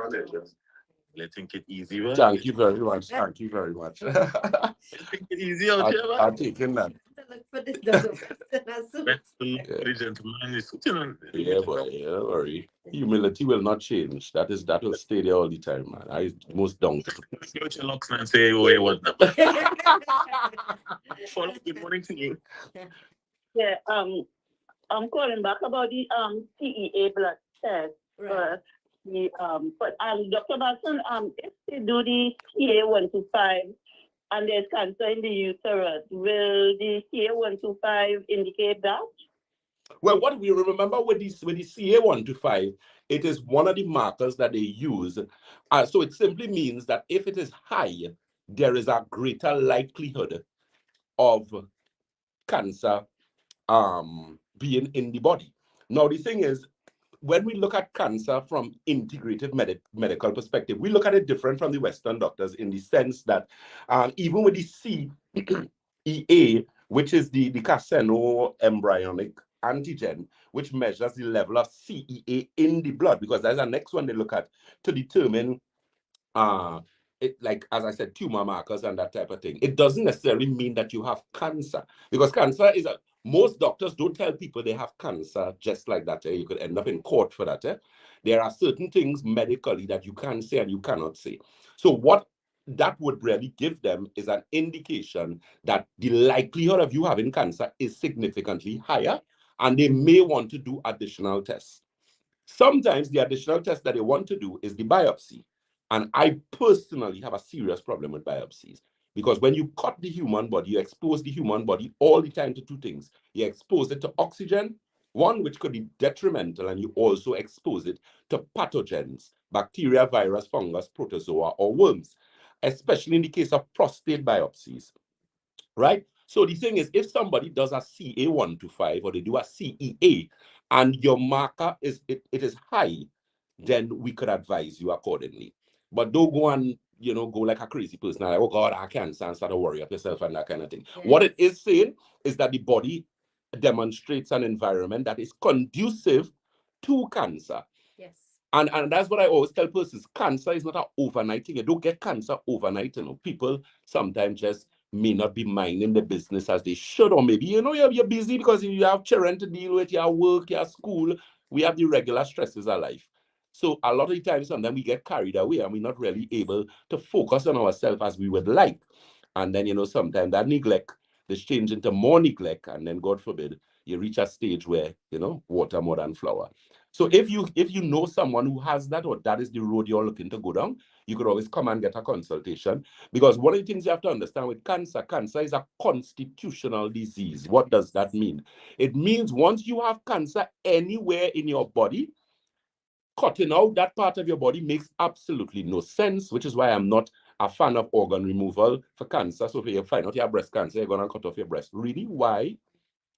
Let's think it easy, man. Thank you very much. Thank you very much. Think it easy out here, man. I'm taking that. Look for this Dr. Batson. Let's look for the gentleman. He's sitting on. Yeah, boy, yeah, don't worry. Humility will not change. That will stay there all the time, man. I most don't. Let's go to your locks and say, oh, what now? Follow. Good morning to you. Yeah, I'm calling back about the CEA blood test. Right. But Dr. Batson, if they do the CA125 and there's cancer in the uterus, will the CA125 indicate that? Well, what we remember with the CA125, it is one of the markers that they use. So it simply means that if it is high, there is a greater likelihood of cancer being in the body. Now, the thing is, when we look at cancer from integrative medical perspective, we look at it different from the Western doctors in the sense that even with the CEA, which is the carcinoembryonic antigen, which measures the level of CEA in the blood, because that's the next one they look at to determine like, as I said, tumor markers and that type of thing. It doesn't necessarily mean that you have cancer, because cancer is most doctors don't tell people they have cancer just like that. You could end up in court for that. There are certain things medically that you can say and you cannot say. So what that would really give them is an indication that the likelihood of you having cancer is significantly higher, and they may want to do additional tests. Sometimes the additional test that they want to do is the biopsy. And I personally have a serious problem with biopsies, because when you cut the human body, you expose the human body all the time to two things. You expose it to oxygen, one which could be detrimental, and you also expose it to pathogens, bacteria, virus, fungus, protozoa, or worms, especially in the case of prostate biopsies, right? So the thing is, if somebody does a CA125 or they do a CEA and your marker is it is high, then we could advise you accordingly. But don't go and go like a crazy person, like, oh God, I cancer, and start to worry up yourself and that kind of thing. Yes. What it is saying is that the body demonstrates an environment that is conducive to cancer. Yes. And that's what I always tell persons. Cancer is not an overnight thing. You don't get cancer overnight. People sometimes just may not be minding the business as they should, or maybe you're busy because you have children to deal with, your work, your school. We have the regular stresses of life. So a lot of the times, sometimes we get carried away and we're not really able to focus on ourselves as we would like. And then, sometimes that neglect is changed into more neglect. And then, God forbid, you reach a stage where, water more than flour. So if you know someone who has that, or that is the road you're looking to go down, you could always come and get a consultation. Because one of the things you have to understand with cancer is a constitutional disease. What does that mean? It means once you have cancer anywhere in your body, cutting out that part of your body makes absolutely no sense, which is why I'm not a fan of organ removal for cancer. So if you find out you have breast cancer, you're going to cut off your breast. Really? Why?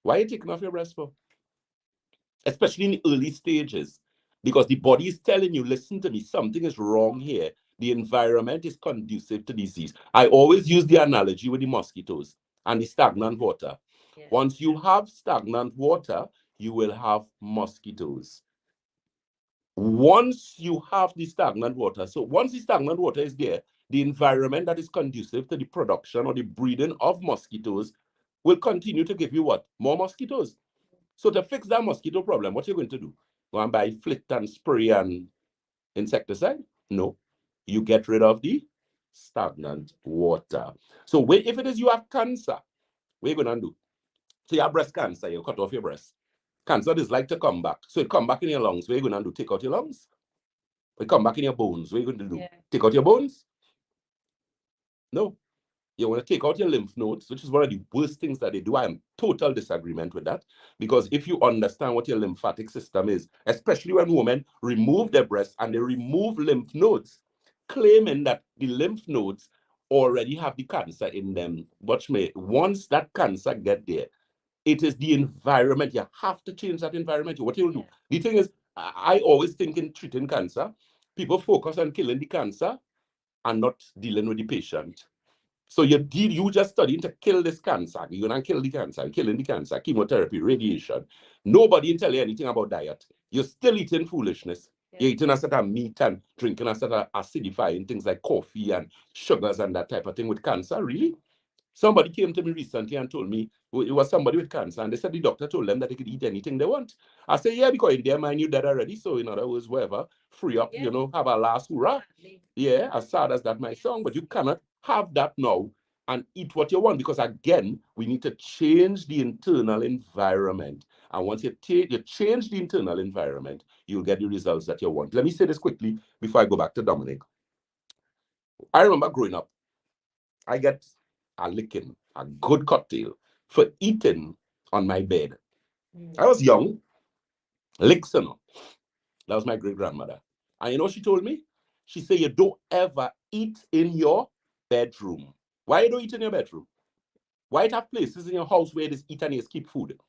Why are you taking off your breast for? Especially in the early stages. Because the body is telling you, listen to me, something is wrong here. The environment is conducive to disease. I always use the analogy with the mosquitoes and the stagnant water. Yeah. Once you have stagnant water, you will have mosquitoes. Once you have the stagnant water, so once the stagnant water is there, the environment that is conducive to the production or the breeding of mosquitoes will continue to give you what? More mosquitoes. So to fix that mosquito problem, what you're going to do? Go and buy flit and spray and insecticide? No. You get rid of the stagnant water. So if it is you have cancer, what are you going to do? So you have breast cancer, you cut off your breast. Cancer is like to come back. So it come back in your lungs. What are you going to do? Take out your lungs? It come back in your bones. What are you going to do? Yeah. Take out your bones? No. You want to take out your lymph nodes, which is one of the worst things that they do. I am total disagreement with that. Because if you understand what your lymphatic system is, especially when women remove their breasts and they remove lymph nodes, claiming that the lymph nodes already have the cancer in them. Watch me. Once that cancer get there, it is the environment. You have to change that environment. What you will do? The thing is, I always think in treating cancer, people focus on killing the cancer and not dealing with the patient. So you just studying to kill this cancer. You're gonna kill the cancer, killing the cancer, chemotherapy, radiation. Nobody tell you anything about diet. You're still eating foolishness. Yeah. You're eating a set of meat and drinking a set of acidifying things like coffee and sugars and that type of thing with cancer. Really? Somebody came to me recently and told me it was somebody with cancer, and they said the doctor told them that they could eat anything they want. I say, yeah, because in their mind you're dead already. So in other words, whatever, free up, Yeah. have a last hurrah. Yeah, as sad as that might sound, but you cannot have that now and eat what you want, because again, we need to change the internal environment. And once you change the internal environment, you'll get the results that you want. Let me say this quickly before I go back to Dominic. I remember growing up, I get a licking, a good cocktail for eating on my bed. I was young, licks, That was my great grandmother. And you know what she told me? She said, you don't ever eat in your bedroom. Why you don't eat in your bedroom? Why you have places in your house where there's eat and you keep food?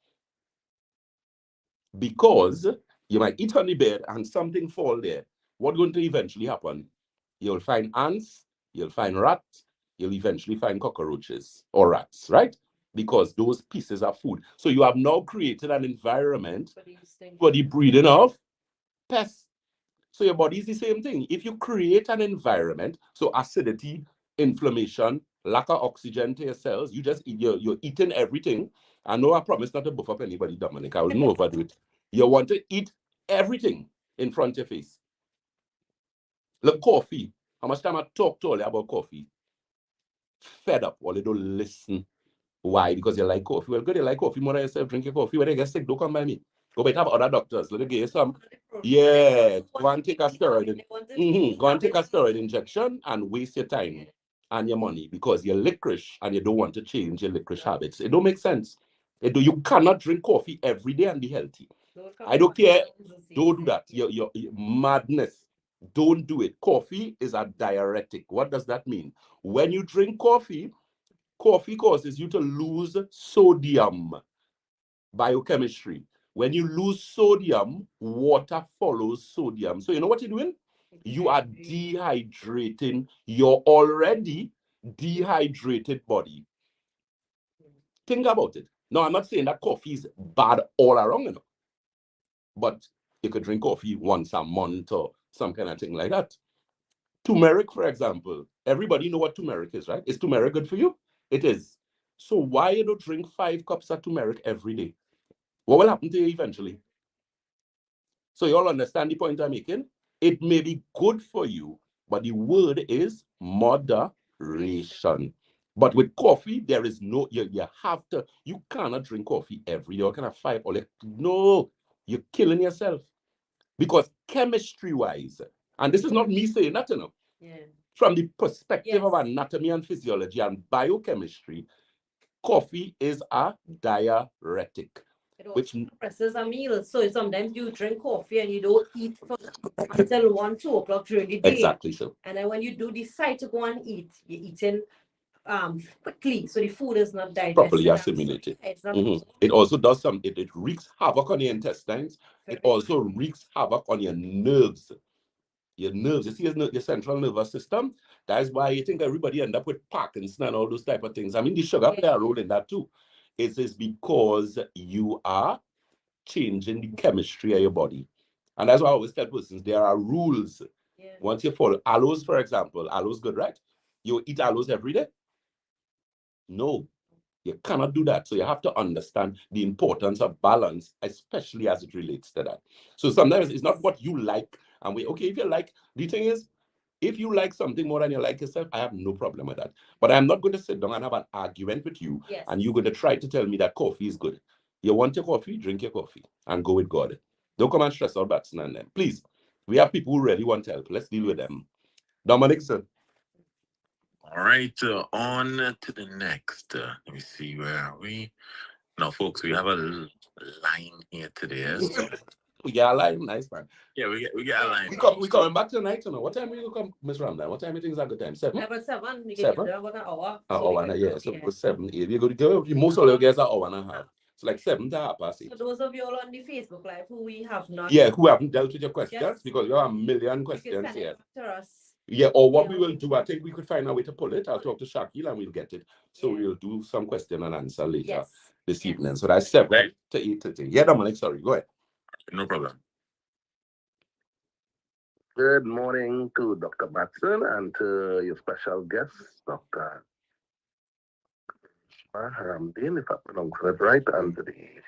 Because you might eat on the bed and something fall there. What's going to eventually happen? You'll find ants, you'll find rats, you'll eventually find cockroaches or rats, right? Because those pieces are food. So you have now created an environment for the breeding of pests. So your body is the same thing. If you create an environment, so acidity, inflammation, lack of oxygen to your cells, you're eating everything. I know I promise not to buff up anybody, Dominic. I will not overdo it. You want to eat everything in front of your face. Look, coffee. How much time I talk to all you about coffee? Fed up, or they don't listen. Why? Because you like coffee. Well, good, you like coffee more than yourself. Drink your coffee. When you get sick, don't come by me. Go better have other doctors. Let me give you some. Yeah, go and take a steroid. Go and take a steroid injection and waste your time and your money because you're licorice and you don't want to change your licorice habits. It don't make sense. You cannot drink coffee every day and be healthy. I don't care. Don't do that. You're madness. Don't do it. Coffee is a diuretic. What does that mean? When you drink coffee causes you to lose sodium. Biochemistry. When you lose sodium, water follows sodium. So you know what you're doing? You are dehydrating your already dehydrated body. Think about it. Now, I'm not saying that coffee is bad all around, but you could drink coffee once a month or some kind of thing like that. Turmeric, for example. Everybody know what turmeric is, right? Is turmeric good for you? It is. So why you don't drink 5 cups of turmeric every day? What will happen to you eventually? So you all understand the point I'm making? It may be good for you, but the word is moderation. But with coffee, there is no, you cannot drink coffee every day. You cannot 5 or no, you're killing yourself. Because chemistry-wise, and this is not me saying that, from the perspective of anatomy and physiology and biochemistry, coffee is a diuretic. Which suppresses a meal. So sometimes you drink coffee and you don't eat until 1, 2 o'clock during the day. Exactly so. And then when you do decide to go and eat, you're eating quickly, so the food is not digested properly assimilated. It also does it wreaks havoc on your intestines. It also wreaks havoc on your nerves. your nerves, you see your central nervous system. That's why you think everybody end up with Parkinson and all those type of things. I mean, the sugar play a role in that too. It is because you are changing the chemistry of your body. And that's why I always tell persons there are rules. Yeah. Once you follow aloes, for example, aloes good, right? You eat aloes every day? No, you cannot do that. So you have to understand the importance of balance, especially as it relates to that. So sometimes it's not what you like. And okay, if you like, the thing is, if you like something more than you like yourself, I have no problem with that. But I'm not going to sit down and have an argument with you. Yes. And you're going to try to tell me that coffee is good. You want your coffee, drink your coffee and go with God. Don't come and stress out Batson and them. Please, we have people who really want help. Let's deal with them. Dominic, sir. All right, on to the next. Let me see, where are we? Now, folks, we have a line here today. So, We got a line, nice man. yeah, we got a line. We coming back tonight, you know. What time will you come, Miss Ramdan? What time do you think is a good time? 7? About 7. We Seven? can get there about an hour. An So we hour and a can- yeah, so it was 7, 8. You go to most of the guys are hour and a half. It's like 7 to half past 8. So those of you all on the Facebook Live who we have not, Yeah, who haven't dealt with your questions Yes. because you have a million you can questions send here. it back to us. Yeah, or what we Yeah. will do, I think we could find a way to pull it. I'll talk to Shakil and we'll get it. So Yeah. we'll do some question and answer later Yes. this Yes. evening. So that's 7 Right. to 8:30. Yeah, Dominic, sorry, go ahead. No problem. Good morning to Dr. Batson and to your special guest, Dr. Ramdin, if I pronounce it right, and the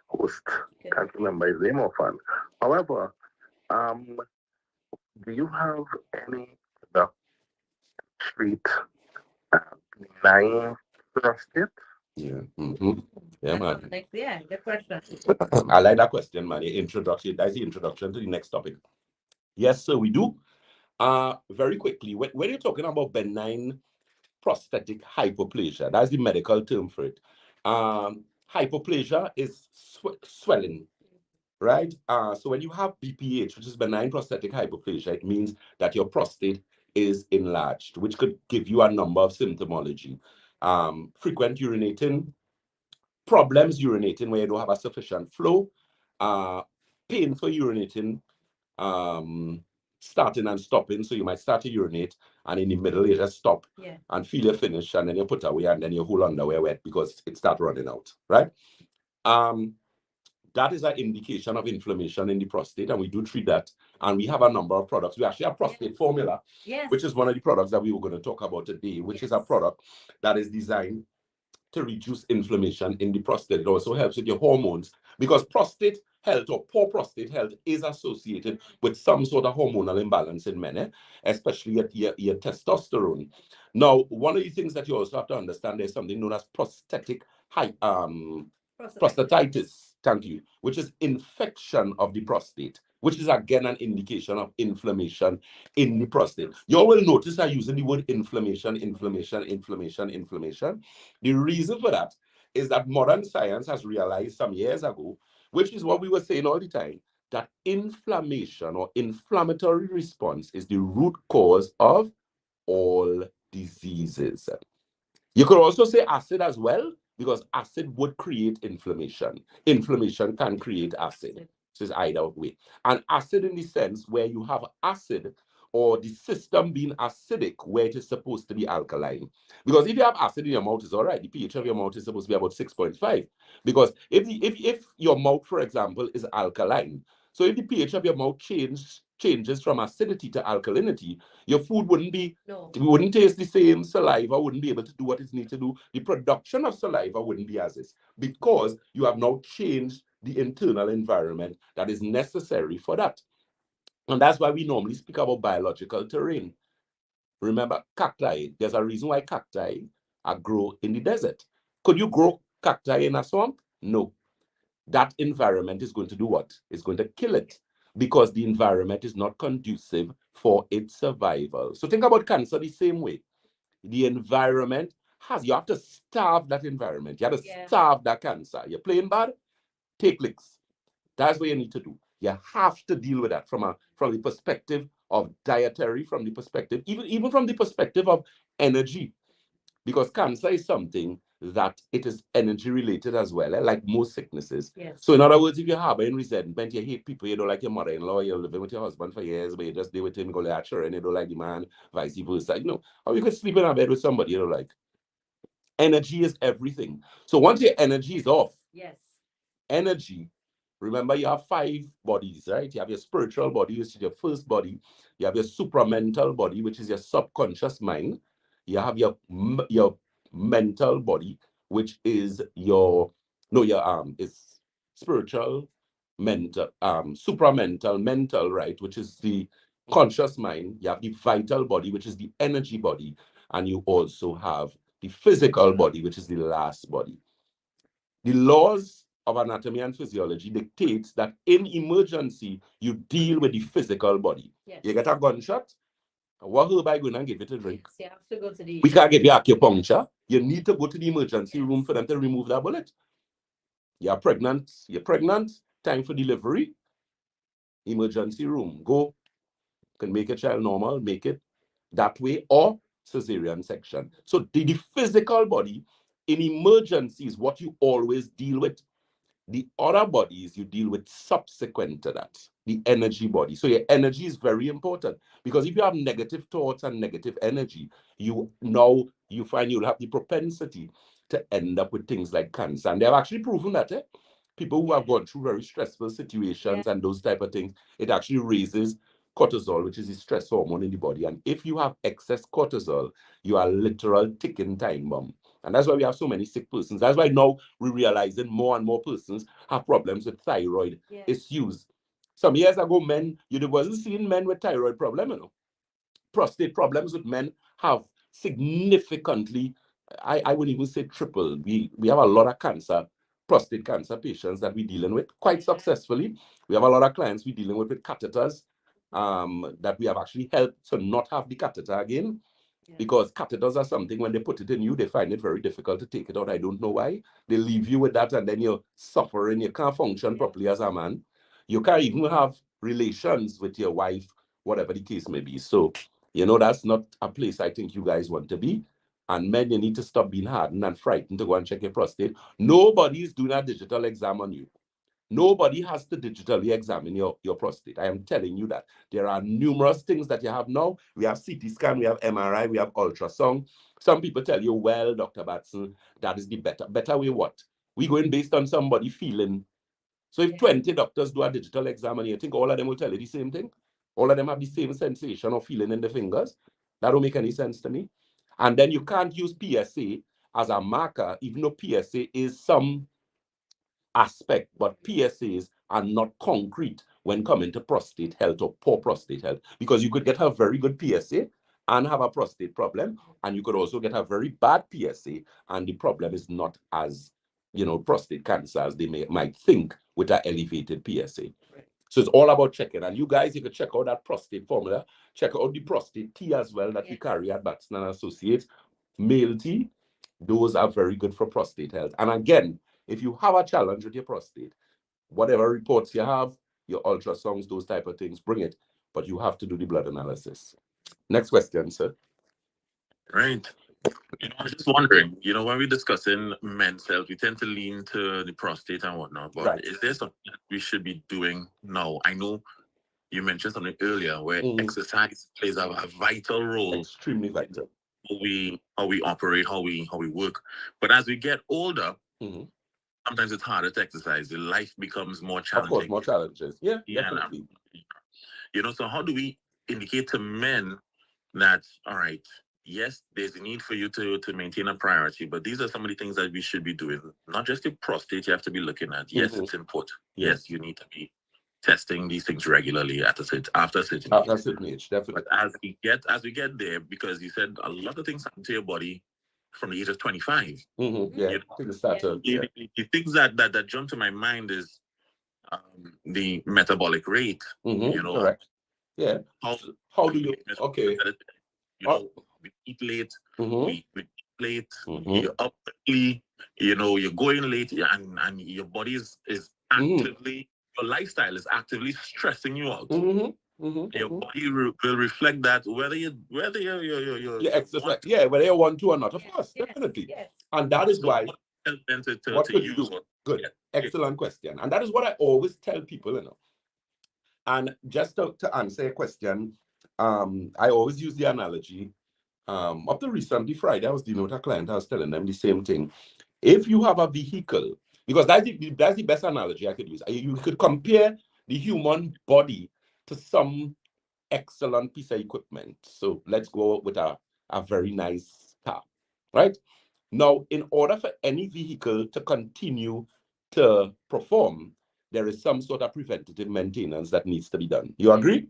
host. Okay. Can't remember his name often. However, do you have any other treat benign prostate? Yeah. Mm-hmm. Yeah, That's man. next, yeah, good question. I like that question, man. The introduction. That's the introduction to the next topic. Yes, sir, we do. Very quickly, when you're talking about benign prostatic hyperplasia, that's the medical term for it. Hyperplasia is swelling, right? So when you have BPH, which is benign prostatic hyperplasia, it means that your prostate is enlarged, which could give you a number of symptomology. Frequent urinating, problems urinating where you don't have a sufficient flow, pain for urinating, starting and stopping. So you might start to urinate and in the middle you just stop Yeah. and feel your finish and then you put away and then you hold underwear wet because it starts running out, right? That is an indication of inflammation in the prostate, and we do treat that. And we have a number of products. We actually have prostate formula, Yes. which is one of the products that we were going to talk about today, which is a Yes. product that is designed to reduce inflammation in the prostate. It also helps with your hormones because prostate health or poor prostate health is associated with some sort of hormonal imbalance in men, especially at your testosterone. Now, one of the things that you also have to understand, there's something known as prostatitis, thank you, which is infection of the prostate, which is again an indication of inflammation in the prostate. You will notice I'm using the word inflammation. The reason for that is that modern science has realized some years ago, which is what we were saying all the time, that inflammation or inflammatory response is the root cause of all diseases. You could also say acid as well, because acid would create inflammation. Inflammation can create acid. So it's either way. And acid in the sense where you have acid or the system being acidic where it is supposed to be alkaline. Because if you have acid in your mouth, it's all right. The pH of your mouth is supposed to be about 6.5. Because if your mouth, for example, is alkaline, so if the pH of your mouth changes from acidity to alkalinity, your food wouldn't taste the same, saliva wouldn't be able to do what it needs to do. The production of saliva wouldn't be as is because you have now changed the internal environment that is necessary for that. And that's why we normally speak about biological terrain. Remember, cacti, there's a reason why cacti are grow in the desert. Could you grow cacti in a swamp? No. That environment is going to do what? It's going to kill it because the environment is not conducive for its survival. So think about cancer the same way. The environment you have to starve that environment. You have to starve that cancer. You're playing bad? Take licks. That's what you need to do. You have to deal with that from the perspective of dietary, from the perspective, even from the perspective of energy. Because cancer is something that it is energy related as well, like most sicknesses. Yes. So in other words, if you're harboring resentment, you hate people, you don't like your mother-in-law, you're living with your husband for years, but you just stay with him, go like and you don't like the man, vice versa. You know, or you could sleep in a bed with somebody you don't like. Energy is everything. So once your energy is off, Yes. energy, remember you have 5 bodies, right? You have your spiritual body, which is your first body. You have your supramental body, which is your subconscious mind. You have your mental body, which is your is spiritual, mental, supramental, mental, right, which is the conscious mind. You have the vital body, which is the energy body, and you also have the physical body, which is the last body. The laws of anatomy and physiology dictates that in emergency, you deal with the physical body. Yes. You get a gunshot, what herb I going and give it a drink? Yes, you have to go to the. We can't give you acupuncture. You need to go to the emergency room for them to remove that bullet. You're pregnant, time for delivery, emergency room. Go, can make a child normal, make it that way, or cesarean section. So the physical body in emergency is what you always deal with. The other bodies you deal with subsequent to that, the energy body. So your energy is very important, because if you have negative thoughts and negative energy, you find you'll have the propensity to end up with things like cancer. And they have actually proven that people who have gone through very stressful situations and those type of things, it actually raises cortisol, which is the stress hormone in the body. And if you have excess cortisol, you are literal ticking time bomb. And that's why we have so many sick persons. That's why now we're realizing more and more persons have problems with thyroid issues. Some years ago, you wasn't seeing men with thyroid problem, you know. Prostate problems with men have significantly, I wouldn't even say triple. We have a lot of prostate cancer patients that we're dealing with quite successfully. We have a lot of clients we're dealing with catheters that we have actually helped to not have the catheter again. Because catheters are something, when they put it in you, they find it very difficult to take it out. I don't know why. They leave you with that, and then you're suffering. You can't function properly as a man. You can't even have relations with your wife, whatever the case may be. So, that's not a place I think you guys want to be. And men, you need to stop being hardened and frightened to go and check your prostate. Nobody's doing a digital exam on you. Nobody has to digitally examine your prostate. I am telling you that. There are numerous things that you have now. We have CT scan, we have MRI, we have ultrasound. Some people tell you, well, Dr. Batson, that is the better way what? We going based on somebody feeling. So if 20 doctors do a digital exam and you think all of them will tell you the same thing, all of them have the same sensation or feeling in the fingers, that don't make any sense to me. And then you can't use PSA as a marker, even though PSA is some aspect, but PSAs are not concrete when coming to prostate health or poor prostate health, because you could get a very good PSA and have a prostate problem, and you could also get a very bad PSA and the problem is not as prostate cancer as they might think with an elevated PSA. So it's all about checking. And you guys, you can check out that prostate formula, check out the prostate tea as well that we carry at Batson and Associates. Male tea, those are very good for prostate health. And again, if you have a challenge with your prostate, whatever reports you have, your ultrasounds, those type of things, bring it. But you have to do the blood analysis. Next question, sir. Right. I was just wondering, when we're discussing men's health, we tend to lean to the prostate and whatnot, but is there something that we should be doing now? I know you mentioned something earlier where exercise plays a vital role. Extremely vital. How we operate, how we work. But as we get older, sometimes it's harder to exercise. The life becomes more challenging. Of course, more challenges. Yeah, definitely. So how do we indicate to men that, all right, yes, there's a need for you to maintain a priority, but these are some of the things that we should be doing. Not just the prostate you have to be looking at. Yes, it's important. Yes, you need to be testing these things regularly after a certain age, definitely. But as we get there, because you said a lot of things happen to your body from the age of 25. The things that jump to my mind is the metabolic rate. Correct. Yeah. How do you? Okay. We eat late. We eat late. You're up early. You're going late, and your body is actively. Your lifestyle is actively stressing you out. Your body will reflect that whether you exercise, whether you want to or not. Of course, definitely. Yes. And that is why. What could you do? Good, excellent question. And that is what I always tell people, And just to answer your question, I always use the analogy. Up to recently Friday, I was dealing with a client. I was telling them the same thing. If you have a vehicle, because that's the best analogy I could use. You could compare the human body to some excellent piece of equipment. So let's go with a very nice car, right? Now, in order for any vehicle to continue to perform, there is some sort of preventative maintenance that needs to be done. You agree?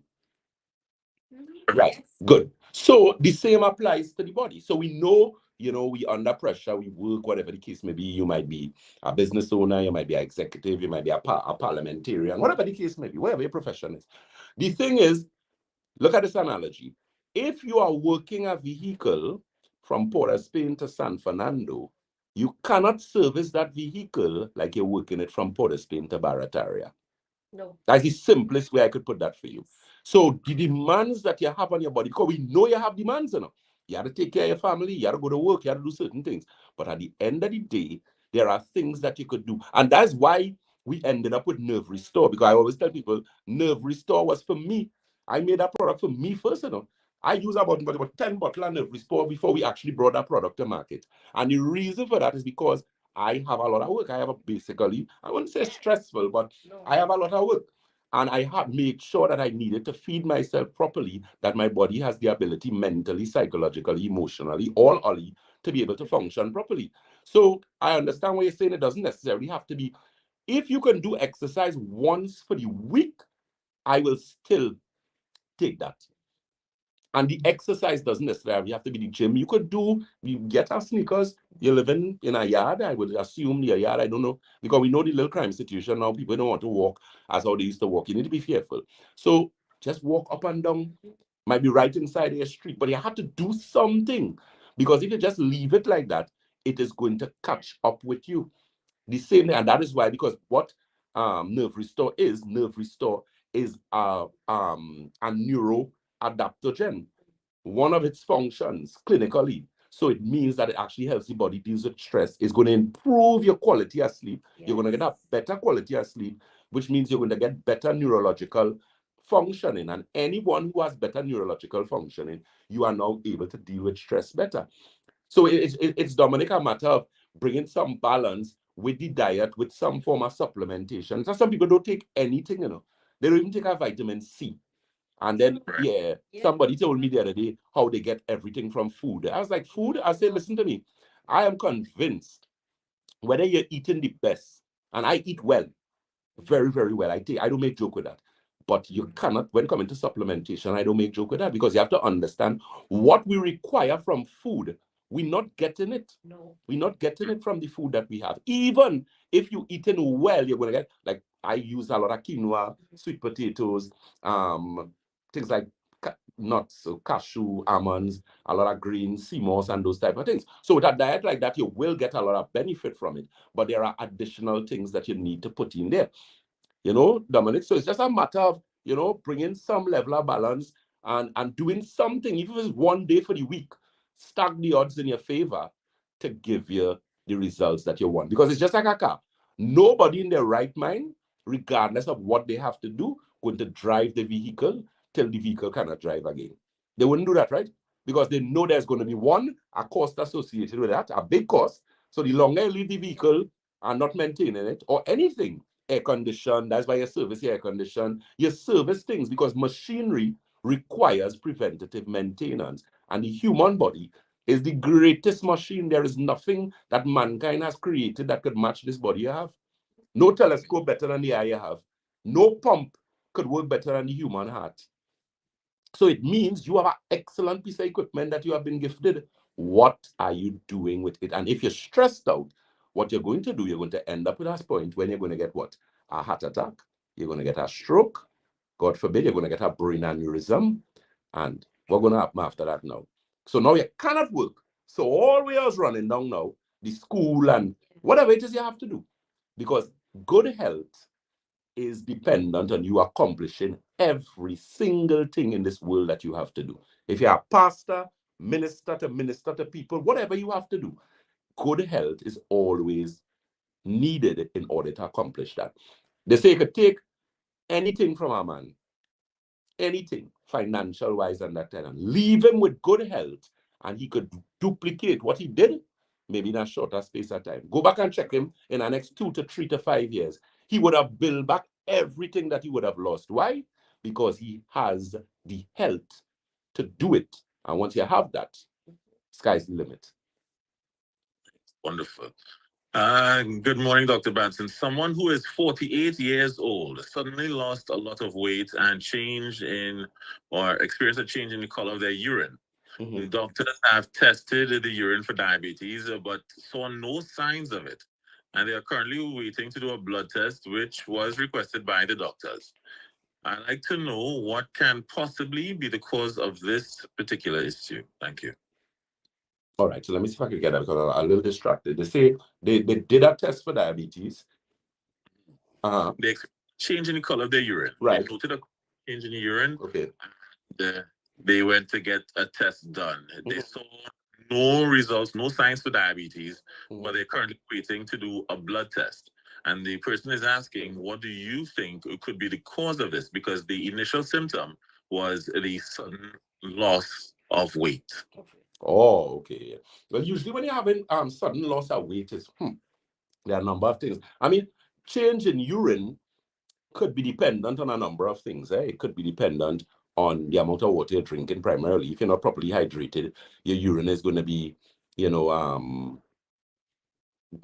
Right. Yes. Good. So the same applies to the body. So we know, we under pressure, we work, whatever the case may be. You might be a business owner, you might be an executive, you might be a parliamentarian, whatever the case may be, whatever your profession is. The thing is, look at this analogy. If you are working a vehicle from Port of Spain to San Fernando, you cannot service that vehicle like you're working it from Port of Spain to Barataria. No. That's the simplest way I could put that for you. So the demands that you have on your body, because we know you have demands, You have to take care of your family, you have to go to work, you have to do certain things. But at the end of the day, there are things that you could do. And that's why we ended up with Nerve Restore, because I always tell people, Nerve Restore was for me. I made that product for me first, I use about 10 bottles of Nerve Restore before we actually brought that product to market. And the reason for that is because I have a lot of work. I have basically, I wouldn't say stressful, but I have a lot of work. And I have made sure that I needed to feed myself properly, that my body has the ability mentally, psychologically, emotionally, all to be able to function properly. So I understand what you're saying. It doesn't necessarily have to be. If you can do exercise once for the week, I will still take that. And the exercise doesn't necessarily have to be the gym. You get our sneakers. You're living in a yard, I would assume your yard, I don't know. Because we know the little crime situation now, people don't want to walk as how they used to walk. You need to be fearful. So just walk up and down. Might be right inside your street, but you have to do something. Because if you just leave it like that, it is going to catch up with you. The same thing, and that is why, because what Nerve Restore is a neuro adaptogen, one of its functions clinically. So it means that it actually helps the body deal with stress. It's going to improve your quality of sleep. Yes. You're going to get a better quality of sleep, which means you're going to get better neurological functioning. And anyone who has better neurological functioning, you are now able to deal with stress better. So it's Dominic, a matter of bringing some balance with the diet, with some form of supplementation. So some people don't take anything, They don't even take a vitamin C. And then, somebody told me the other day how they get everything from food. I was like, food? I said, listen to me. I am convinced whether you're eating the best, and I eat well, very, very well. I don't make joke with that. But you cannot, when coming to supplementation, I don't make joke with that, because you have to understand what we require from food. We're not getting it. No. We're not getting it from the food that we have. Even if you're eating well, you're going to get, like, I use a lot of quinoa, sweet potatoes, things like nuts, so cashew, almonds, a lot of greens, sea moss, and those type of things. So with a diet like that, you will get a lot of benefit from it. But there are additional things that you need to put in there. Dominic, so it's just a matter of, bringing some level of balance and doing something, even if it's one day for the week, stack the odds in your favor to give you the results that you want. Because it's just like a car. Nobody in their right mind, regardless of what they have to do, going to drive the vehicle till the vehicle cannot drive again. They wouldn't do that, right? Because they know there's going to be a cost associated with that, a big cost. So the longer you leave the vehicle and not maintaining it, or anything, air condition, that's why you service your air condition. You service things because machinery requires preventative maintenance. And the human body is the greatest machine. There is nothing that mankind has created that could match this body you have. No telescope better than the eye you have. No pump could work better than the human heart. So it means you have an excellent piece of equipment that you have been gifted. What are you doing with it? And if you're stressed out, what you're going to do, you're going to end up at a point when you're going to get what? A heart attack. You're going to get a stroke. God forbid, you're going to get a brain aneurysm. And what's going to happen after that now? So now you cannot work. So all we are running down now, the school and whatever it is you have to do. Because good health is dependent on you accomplishing every single thing in this world that you have to do. If you're a pastor, minister to people, whatever you have to do, good health is always needed in order to accomplish that. They say you could take anything from a man, anything financial wise and that and leave him with good health, and he could duplicate what he did maybe in a shorter space of time. Go back and check him in the next 2 to 3 to 5 years. He would have built back everything that he would have lost. Why? Because he has the health to do it. And once you have that, sky's the limit. Wonderful. Good morning, Dr. Batson. Someone who is 48 years old suddenly lost a lot of weight and experienced a change in the color of their urine. The doctors have tested the urine for diabetes, but saw no signs of it. And they are currently waiting to do a blood test, which was requested by the doctors. I'd like to know what can possibly be the cause of this particular issue. Thank you. All right, so let me see if I can get that because I'm a little distracted. They say they did a test for diabetes. They change in the color of their urine. Right. They noted a change in the urine. Okay. They went to get a test done. They saw no results, no signs for diabetes, but they're currently waiting to do a blood test. And the person is asking, what do you think could be the cause of this? Because the initial symptom was the sudden loss of weight. Oh, okay. Well, usually when you're having sudden loss of weight, there are a number of things. I mean, change in urine could be dependent on a number of things. It could be dependent on the amount of water you're drinking primarily. If you're not properly hydrated, your urine is going to be,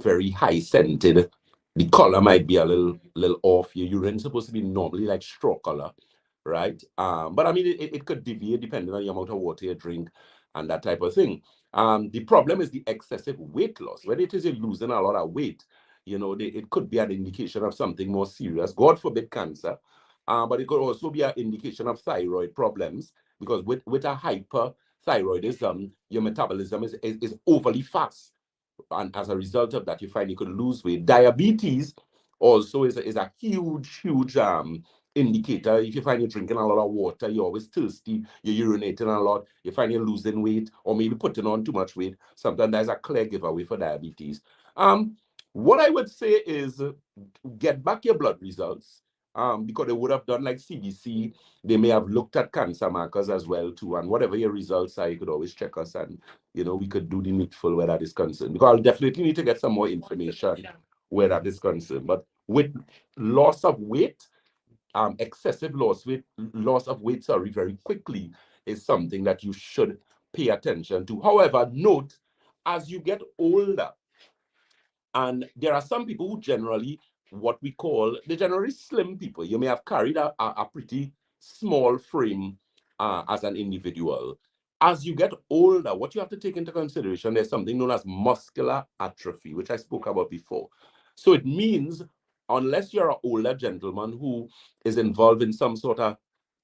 very high scented. The color might be a little off. Your urine's supposed to be normally like straw color, right? But I mean, it could deviate depending on the amount of water you drink and that type of thing. The problem is the excessive weight loss. When it is you're losing a lot of weight, it could be an indication of something more serious. God forbid cancer. But it could also be an indication of thyroid problems, because with a hyperthyroidism, your metabolism is overly fast. And as a result of that, you find you could lose weight. Diabetes also is a huge indicator. If you find you're drinking a lot of water, you're always thirsty, you're urinating a lot, you find you're losing weight or maybe putting on too much weight, sometimes there's a clear giveaway for diabetes. What I would say is get back your blood results, because they would have done like CBC. They may have looked at cancer markers as well too, and whatever your results are, you could always check us, and we could do the needful where that is concerned, because I'll definitely need to get some more information where that is concerned. But with loss of weight, excessive loss of weight, very quickly, is something that you should pay attention to. However, note, as you get older, and there are some people who generally, they're generally slim people. You may have carried a pretty small frame as an individual. As you get older, what you have to take into consideration, there's something known as muscular atrophy, which I spoke about before. So it means, unless you're an older gentleman who is involved in some sort of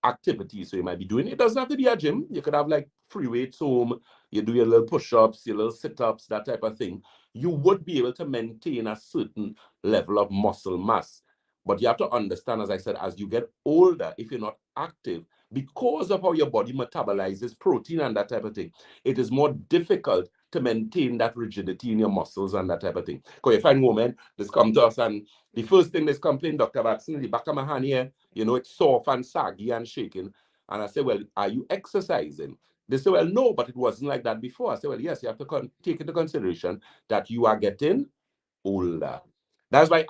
activity, so you might be doing, it doesn't have to be a gym. You could have like free weights home, you do your little push-ups, your little sit-ups, that type of thing. You would be able to maintain a certain level of muscle mass. But you have to understand, as I said, as you get older, if you're not active, because of how your body metabolizes protein and that type of thing, it is more difficult to maintain that rigidity in your muscles and that type of thing. Because you find women, they come to us and the first thing they complain, Dr. Batson, the back of my hand here, it's soft and saggy and shaking. And I say, well, are you exercising? They say, well, no, but it wasn't like that before. I say, well, yes, you have to take into consideration that you are getting older. That's why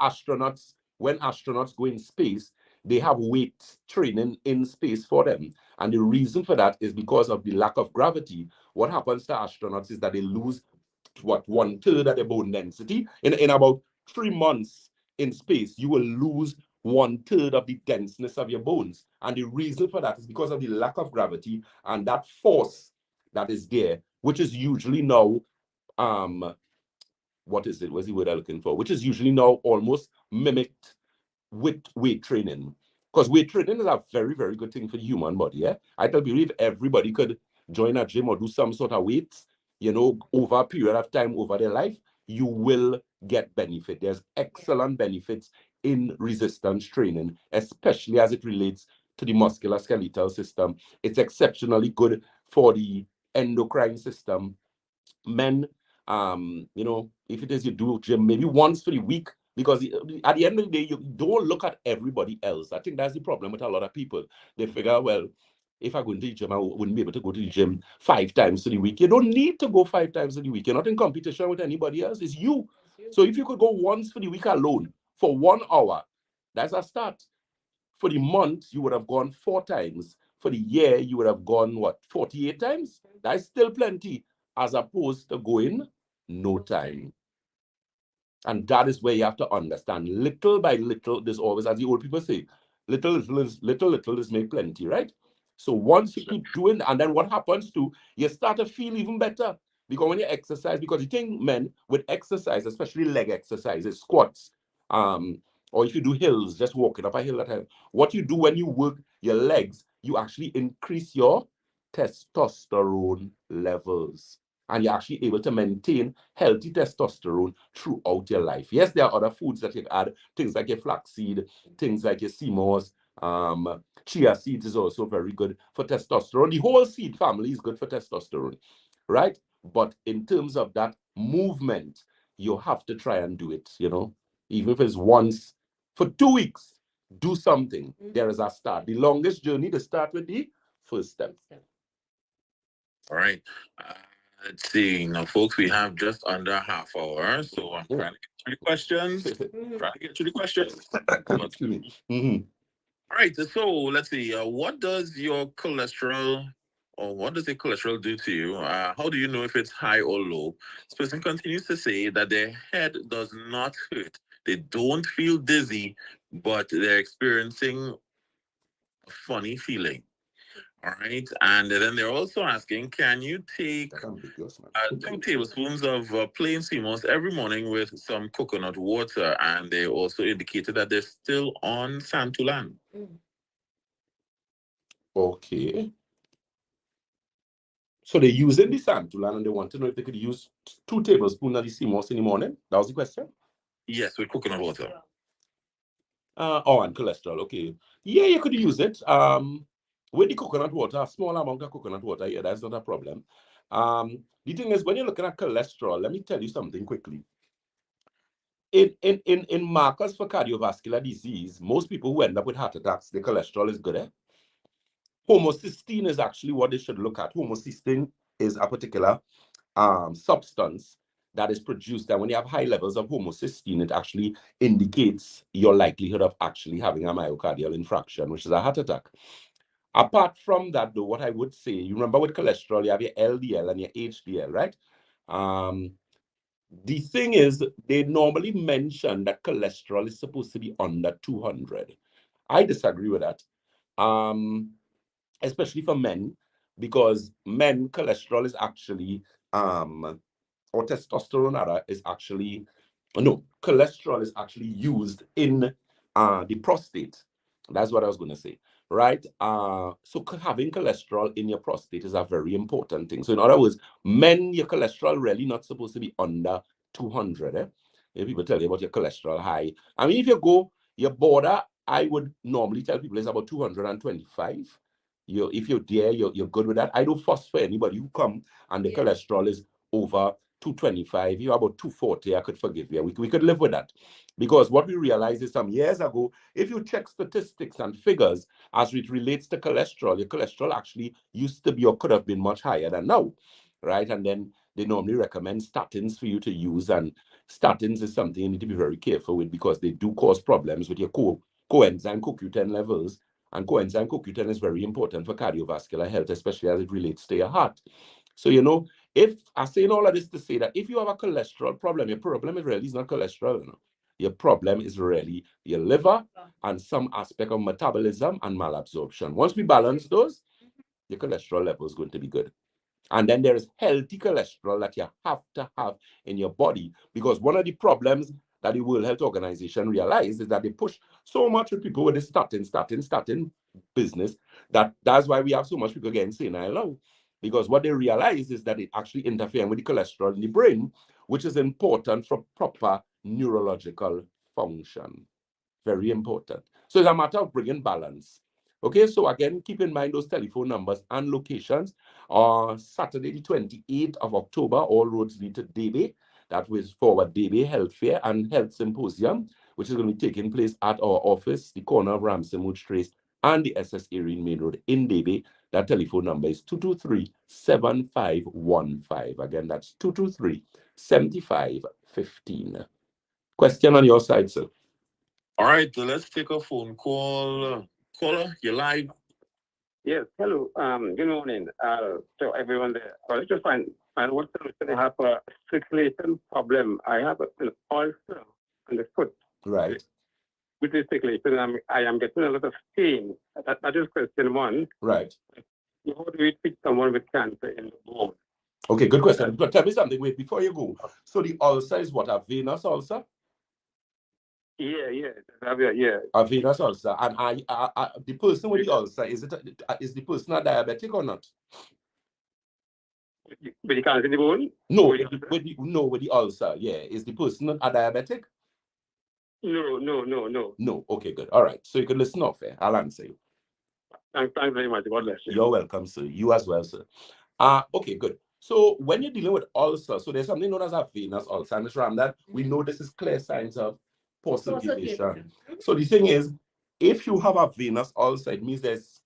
when astronauts go in space, they have weight training in space for them. And the reason for that is because of the lack of gravity. What happens to astronauts is that they lose, 1/3 of their bone density. In about 3 months in space, you will lose 1/3 of the denseness of your bones. And the reason for that is because of the lack of gravity and that force that is there, which is usually now, what is it? What's the word I'm looking for? Which is usually now almost mimicked with weight training. Because weight training is a very, very good thing for the human body. Yeah? I tell people, if everybody could join a gym or do some sort of weights, over a period of time, over their life, you will get benefit. There's excellent benefits in resistance training, especially as it relates to the musculoskeletal system. It's exceptionally good for the endocrine system. Men, you know, if it is you do gym maybe once for the week, because at the end of the day, you don't look at everybody else. I think that's the problem with a lot of people. They figure, well, if I go into the gym, I wouldn't be able to go to the gym 5 times a week. You don't need to go 5 times a week. You're not in competition with anybody else. It's you. So if you could go once for the week alone for 1 hour, that's a start. For the month, you would have gone 4 times. For the year, you would have gone, what, 48 times? That's still plenty, as opposed to going no time. And that is where you have to understand, little by little, there's always, as the old people say, little is make plenty, right? So once you keep doing, and then what happens to, you start to feel even better. Because when you exercise, because you think, men, with exercise, especially leg exercises, squats, or if you do hills, just walking up a hill at a time, what you do when you work your legs, you actually increase your testosterone levels. And you're actually able to maintain healthy testosterone throughout your life. Yes, there are other foods that you add, things like your flaxseed, things like your sea moss, chia seeds is also very good for testosterone. The whole seed family is good for testosterone, right? But in terms of that movement, you have to try and do it, you know, even if it's once for 2 weeks, do something. There is a start. The longest journey to start with the first step. All right. Let's see. Now, folks, we have just under a half hour, so I'm trying to get through the questions. Trying to get through the questions. Excuse me. Mm-hmm. All right. So let's see. What does your cholesterol, or what does your cholesterol do to you? How do you know if it's high or low? This person continues to say that their head does not hurt. They don't feel dizzy, but they're experiencing a funny feeling. All right. And then they're also asking, can you take 2 tablespoons of plain sea moss every morning with some coconut water? And they also indicated that they're still on Santulan. Okay. So they're using the Santulan and they want to know if they could use 2 tablespoons of the sea moss in the morning. That was the question? Yes, with coconut water. Oh, and cholesterol. Okay. Yeah, you could use it. With the coconut water, a small amount of coconut water, yeah, that's not a problem. The thing is, when you're looking at cholesterol, let me tell you something quickly. In markers for cardiovascular disease, most people who end up with heart attacks, their cholesterol is good. Homocysteine is actually what they should look at. Homocysteine is a particular substance that is produced, and when you have high levels of homocysteine, it actually indicates your likelihood of actually having a myocardial infarction, which is a heart attack. Apart from that, though, what I would say, you remember with cholesterol, you have your LDL and your HDL, right? The thing is, they normally mention that cholesterol is supposed to be under 200. I disagree with that. Especially for men, because men cholesterol is actually or testosterone rather is actually no, cholesterol is actually used in the prostate. That's what I was going to say, right? So having cholesterol in your prostate is a very important thing. So in other words, men, your cholesterol really not supposed to be under 200. If people tell you about your cholesterol high, I mean, if you go your border, I would normally tell people it's about 225. If you're there, you're good with that. I don't fuss for anybody who come and the cholesterol is over 225, you're about 240, I could forgive you. We could live with that. Because what we realized is some years ago, if you check statistics and figures as it relates to cholesterol, your cholesterol actually used to be or could have been much higher than now, right? And then they normally recommend statins for you to use, and statins is something you need to be very careful with because they do cause problems with your coenzyme CoQ10 levels. And coenzyme CoQ10 is very important for cardiovascular health, especially as it relates to your heart. So, you know, if I say all of this to say that if you have a cholesterol problem, your problem is really not cholesterol. You know? Your problem is really your liver and some aspect of metabolism and malabsorption. Once we balance those, your cholesterol level is going to be good. And then there is healthy cholesterol that you have to have in your body, because one of the problems that the World Health Organization realized is that they push so much with people with the statin business that's why we have so much people getting senile now. Because what they realize is that it actually interferes with the cholesterol in the brain, which is important for proper neurological function. Very important. So it's a matter of bringing balance. Okay, so again, keep in mind those telephone numbers and locations. Saturday, the 28th of October, all roads lead to Debe. That was for our Debe Health Fair and Health Symposium, which is going to be taking place at our office, the corner of Ramsey Trace and the SS Erin Main Road in Debe. That telephone number is 223-7515. Again, that's 223-7515. Question on your side, sir. All right, let's take a phone call. Caller, you're live. Yes, hello. Good morning to everyone there. I was just find what solution I have a circulation problem. I have an ulcer on the foot. Right. With this circulation, I am getting a lot of pain. That is question one. Right. How do we treat someone with cancer in the bone? Okay, good question. But tell me something. Wait, before you go. So the ulcer is what? A venous ulcer? Yeah. A venous ulcer. And the person with the ulcer, is the person a diabetic or not? With the cancer in the bone? No, with the ulcer. Yeah. Is the person a diabetic? No. No. Okay, good. All right. So you can listen off here. I'll answer you. Thanks very much. God bless you. You're welcome, sir. You as well, sir. Okay, good. So when you're dealing with ulcer, so there's something known as a venous ulcer. And Mr. Ramdan, we know this is clear signs of poor circulation. So the thing is, if you have a venous ulcer, it means there's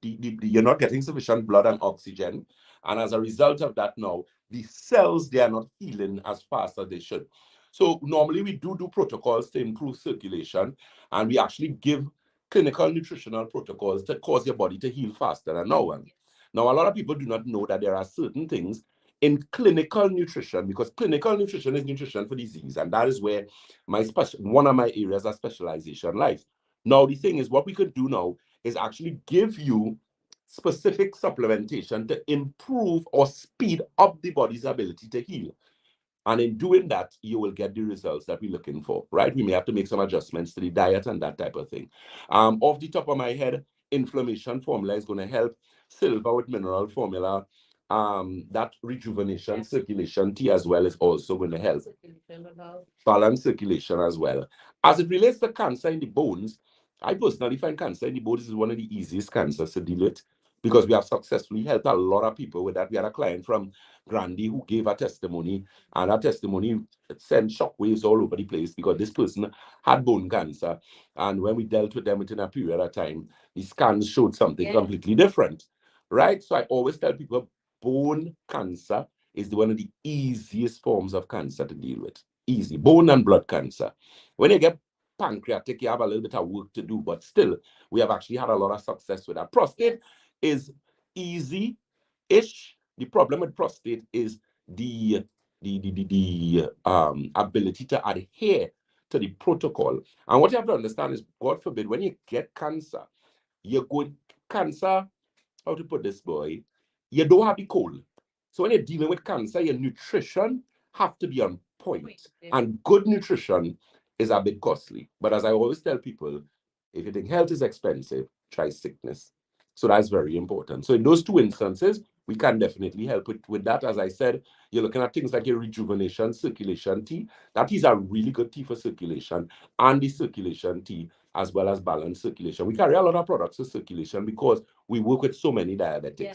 you're not getting sufficient blood and oxygen. And as a result of that now, the cells, they are not healing as fast as they should. So normally we do protocols to improve circulation, and we actually give clinical nutritional protocols to cause your body to heal faster than now. Now, a lot of people do not know that there are certain things in clinical nutrition, because clinical nutrition is nutrition for disease, and that is where one of my areas of specialization lies. Now, the thing is, what we could do now is actually give you specific supplementation to improve or speed up the body's ability to heal. And in doing that, you will get the results that we're looking for, right? We may have to make some adjustments to the diet and that type of thing. Off the top of my head, inflammation formula is going to help. Silver with mineral formula, that rejuvenation, circulation tea as well is also going to help. Balance circulation as well. As it relates to cancer in the bones, I personally find cancer in the bones is one of the easiest cancers to deal with, because we have successfully helped a lot of people with that. We had a client from Grandy who gave a testimony, and that testimony sent shockwaves all over the place, because this person had bone cancer. And when we dealt with them within a period of time, the scans showed something completely different, right? So I always tell people bone cancer is one of the easiest forms of cancer to deal with. Easy. Bone and blood cancer. When you get pancreatic, you have a little bit of work to do, but still, we have actually had a lot of success with that. Prostate is easy-ish. The problem with prostate is the ability to adhere to the protocol. And what you have to understand is, God forbid, when you get cancer, how to put this, boy, you don't have the cold. So when you're dealing with cancer, your nutrition have to be on point. And good nutrition is a bit costly. But as I always tell people, if you think health is expensive, try sickness. So that's very important. So in those two instances, we can definitely help with that. As I said, you're looking at things like your rejuvenation, circulation tea. That is a really good tea for circulation, and the circulation tea as well as balanced circulation. We carry a lot of products for circulation because we work with so many diabetics. Yeah.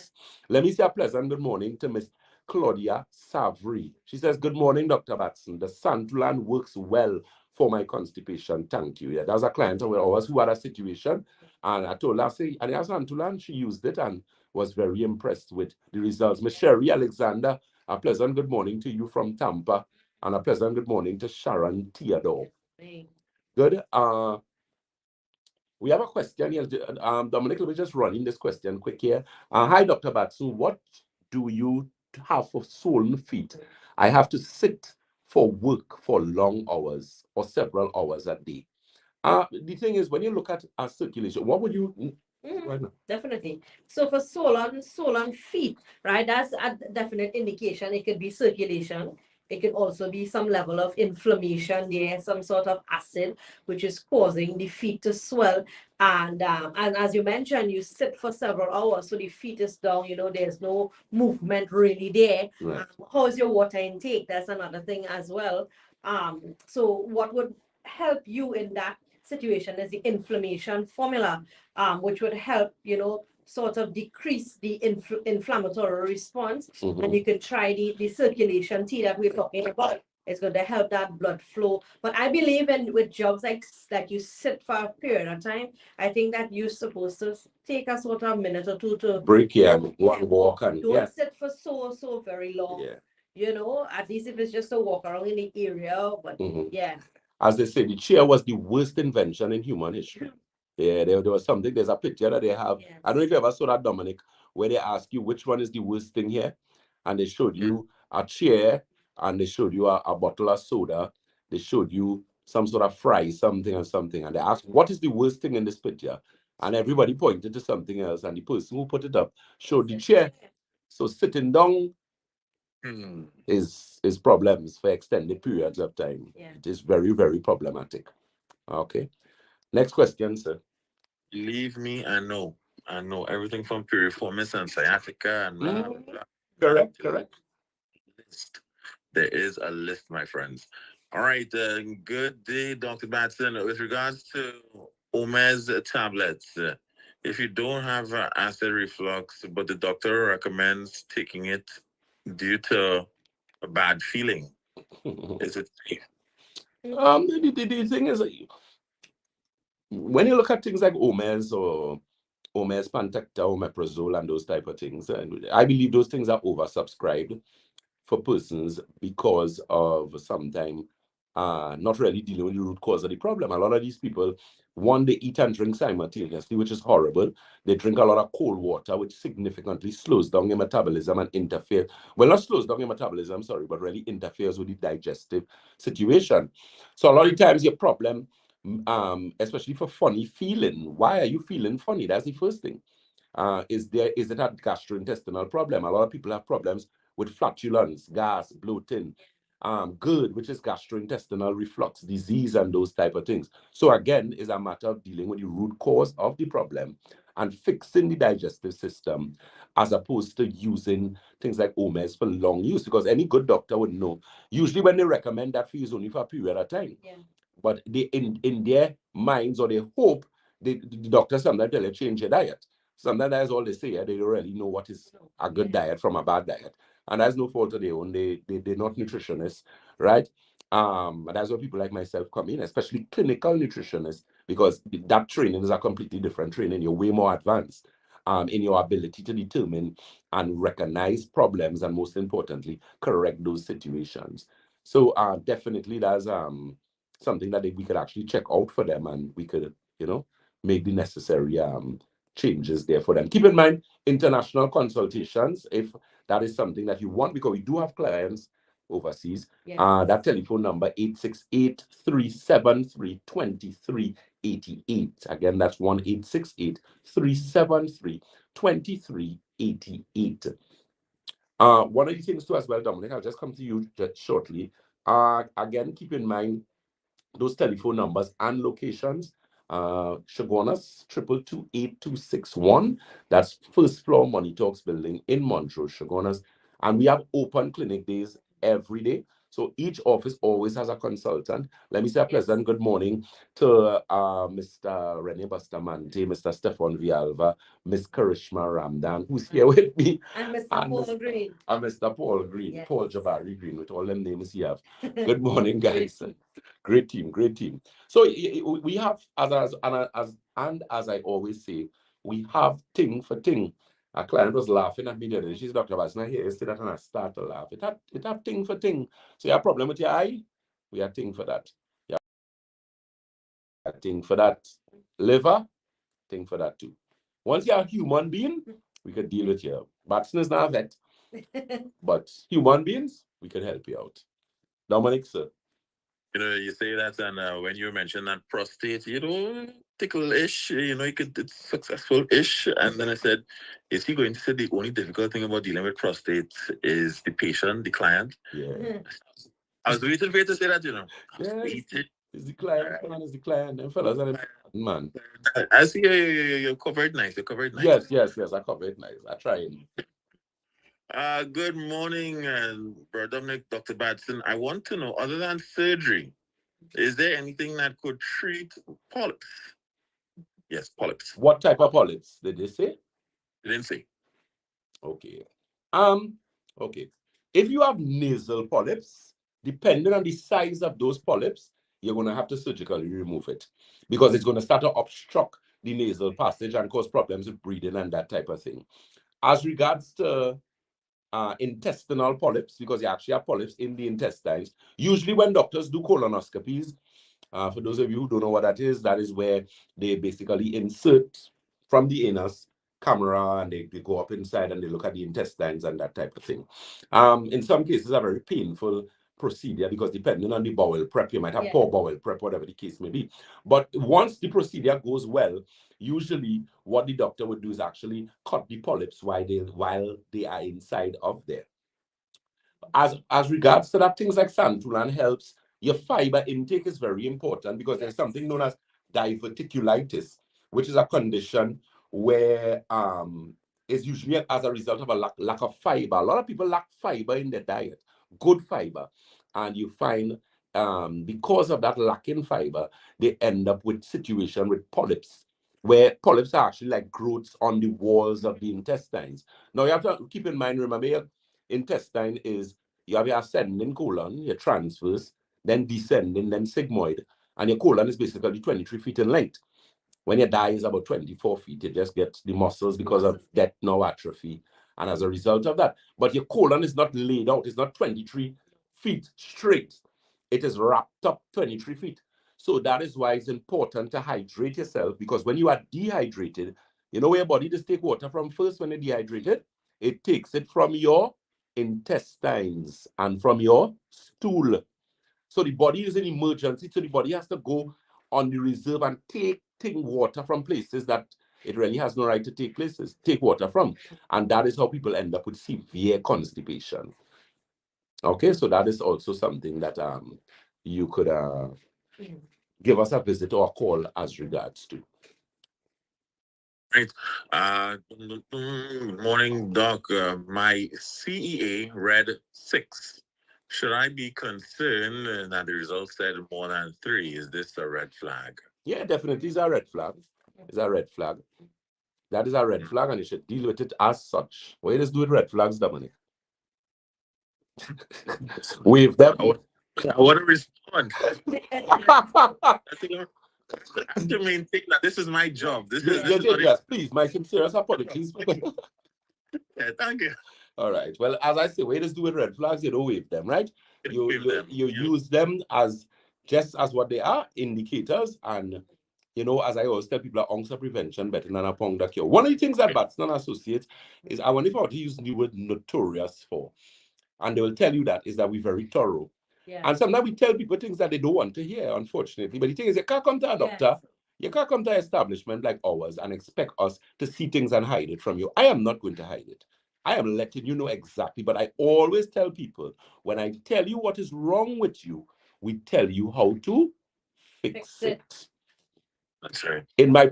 Let me say a pleasant good morning to Miss Claudia Savry. She says, good morning, Dr. Batson. The Santulan works well for my constipation. Thank you. Yeah, that was a client of ours who had a situation, and I told her, say, and Santulan, she used it and was very impressed with the results. Miss Sherry Alexander, a pleasant good morning to you from Tampa, and a pleasant good morning to Sharon Theodore. Good. We have a question here. Dominic, let me just run in this question quick here. Hi, Dr. Batson. What do you have for swollen feet? I have to sit for work for long hours or several hours a day. The thing is, when you look at circulation, what would you... Definitely. So for swollen feet, right, that's a definite indication. It could be circulation. It could also be some level of inflammation there, some sort of acid, which is causing the feet to swell. And as you mentioned, you sit for several hours, so the feet is down, there's no movement really there. Right. How is your water intake? That's another thing as well. So what would help you in that situation is the inflammation formula, which would help, sort of decrease the inflammatory response. And you can try the circulation tea that we're talking about. It's going to help that blood flow. But I believe in with jobs like you sit for a period of time, I think that you're supposed to take a sort of minute or two to break here and walk and don't sit for so very long. Yeah. At least if it's just a walk around in the area. But yeah. As they say, the chair was the worst invention in human history. Yeah, there was something. There's a picture that they have. Yes. I don't know if you ever saw that, Dominic, where they ask you which one is the worst thing here, and they showed you a chair, and they showed you a bottle of soda. They showed you some sort of fry, something, and they asked, what is the worst thing in this picture? And everybody pointed to something else, and the person who put it up showed the chair. So sitting down is problems for extended periods of time. Yeah. It is very, very problematic. Okay. Next question, sir. Believe me, I know everything from piriformis and sciatica and blah, blah, blah. Correct. List. There is a list, my friends. All right. Good day, Dr. Batson. With regards to Omes tablets, if you don't have acid reflux, but the doctor recommends taking it due to a bad feeling, is it safe? The thing is, when you look at things like Omes or Omes Pantecta, Omeprazole, and those type of things, I believe those things are oversubscribed for persons because of sometimes not really dealing with the root cause of the problem. A lot of these people, one, they eat and drink simultaneously, which is horrible. They drink a lot of cold water, which significantly slows down your metabolism and interferes. Well, not slows down your metabolism, sorry, but really interferes with the digestive situation. So a lot of times your problem, especially for funny feeling, why are you feeling funny? That's the first thing. Is it a gastrointestinal problem? A lot of people have problems with flatulence, gas, bloating, GERD, which is gastrointestinal reflux disease, and those type of things. So again, it's a matter of dealing with the root cause of the problem and fixing the digestive system, as opposed to using things like Omes for long use, because any good doctor would know. Usually when they recommend that for you is only for a period of time. Yeah. But they in their minds, or they hope, the doctor sometimes tell you change your diet. Sometimes that's all they say. They don't really know what is a good diet from a bad diet. And that's no fault of their own. They're not nutritionists, right? And that's where people like myself come in, especially clinical nutritionists, because that training is a completely different training. You're way more advanced in your ability to determine and recognize problems, and most importantly, correct those situations. So definitely that's something that we could actually check out for them, and we could, make the necessary changes there for them. Keep in mind, international consultations, if that is something that you want, because we do have clients overseas. Yes. That telephone number, 868-373-2388. Again, that's 1-868-373-2388. One of the things too as well, Dominic, I'll just come to you just shortly. Again, keep in mind those telephone numbers and locations. Shogunas 222-8261. That's first floor Money Talks building in Montrose, Shogunas. And we have open clinic days every day. So each office always has a consultant. Let me say a pleasant good morning to Mr. Rene Bustamante, Mr. Stefan Vialva, Miss Karishma Ramdan, who's here with me. And Mr. Paul Green. And Mr. Paul Green, Yes. Paul Jabari Green, with all them names you have. Good morning, guys. Great team. So we have, as I always say, we have thing for thing. A client was laughing at me the other day. She's Dr. Batson here. Yesterday, and I start to laugh. It have thing for thing. So you have a problem with your eye? We have thing for that. Yeah, thing for that. Liver? Thing for that too. Once you're a human being, we could deal with you. Batson is not a vet, but human beings, we could help you out. Dominic, sir. You say that, and when you mention that prostate, tickle-ish, it's successful-ish. And then I said, is he going to say the only difficult thing about dealing with prostate is the patient, the client? Yeah. I was waiting for you to say that, Yeah, it's the client, man, it's the client. Them fellas are the man. I see you're covered nice. You're covered nice. Yes, I covered nice. I try. Good morning, Brother Dominic, Dr. Batson. I want to know, other than surgery, Is there anything that could treat polyps? Yes, polyps. What type of polyps did they say? They didn't say. Okay. Okay. If you have nasal polyps, depending on the size of those polyps, you're going to have to surgically remove it because it's going to start to obstruct the nasal passage and cause problems with breathing and that type of thing. As regards to intestinal polyps, because you actually have polyps in the intestines, usually when doctors do colonoscopies, for those of you who don't know what that is where they basically insert from the anus camera and they go up inside and they look at the intestines and that type of thing. In some cases, a very painful procedure because depending on the bowel prep, you might have poor bowel prep, whatever the case may be. But once the procedure goes well, usually what the doctor would do is actually cut the polyps while they are inside of there. As regards to that, things like santulan helps. Your fiber intake is very important because there's something known as diverticulitis, which is a condition where is usually as a result of a lack of fiber. A lot of people lack fiber in their diet, good fiber, and you find because of that lacking fiber, they end up with situation with polyps, where polyps are actually like growths on the walls of the intestines. Now you have to keep in mind, remember, your intestine is you have your ascending colon, your transverse, then descending, then sigmoid, and your colon is basically 23 feet in length. When you die is about 24 feet, you just get the muscles because of death now atrophy, and as a result of that. But your colon is not laid out, it's not 23 feet straight. It is wrapped up 23 feet. So that is why it's important to hydrate yourself, because when you are dehydrated, you know where your body just take water from first when you're dehydrated? It takes it from your intestines and from your stool. So the body is in emergency, so the body has to go on the reserve and take water from places that it really has no right to take water from. And that is how people end up with severe constipation. Okay, so that is also something that you could give us a visit or a call as regards to. Right. Good morning, Doc. My CEA read 6. Should I be concerned that the result said more than 3? Is this a red flag? Yeah, definitely. It's a red flag. It's a red flag. That is a red flag, and you should deal with it as such. What you just do with red flags, Dominic? Wave them. I want to respond. That's the main thing. That this is my job. This is yes, please, my sincerest apologies. Yeah, thank you. All right. Well, as I say, way to do with red flags, you don't wave them, right? You use them as just as what they are, indicators. And you know, as I always tell people, ounce of prevention better than a pound of cure. One of the things that Batson Associates is, I wonder if I would use the word notorious for, and they will tell you that is that we're very thorough. And sometimes we tell people things that they don't want to hear, unfortunately. But the thing is, you can't come to a doctor, you can't come to an establishment like ours and expect us to see things and hide it from you. I am not going to hide it. I am letting you know exactly. But I always tell people, when I tell you what is wrong with you, we tell you how to fix it. That's right. In my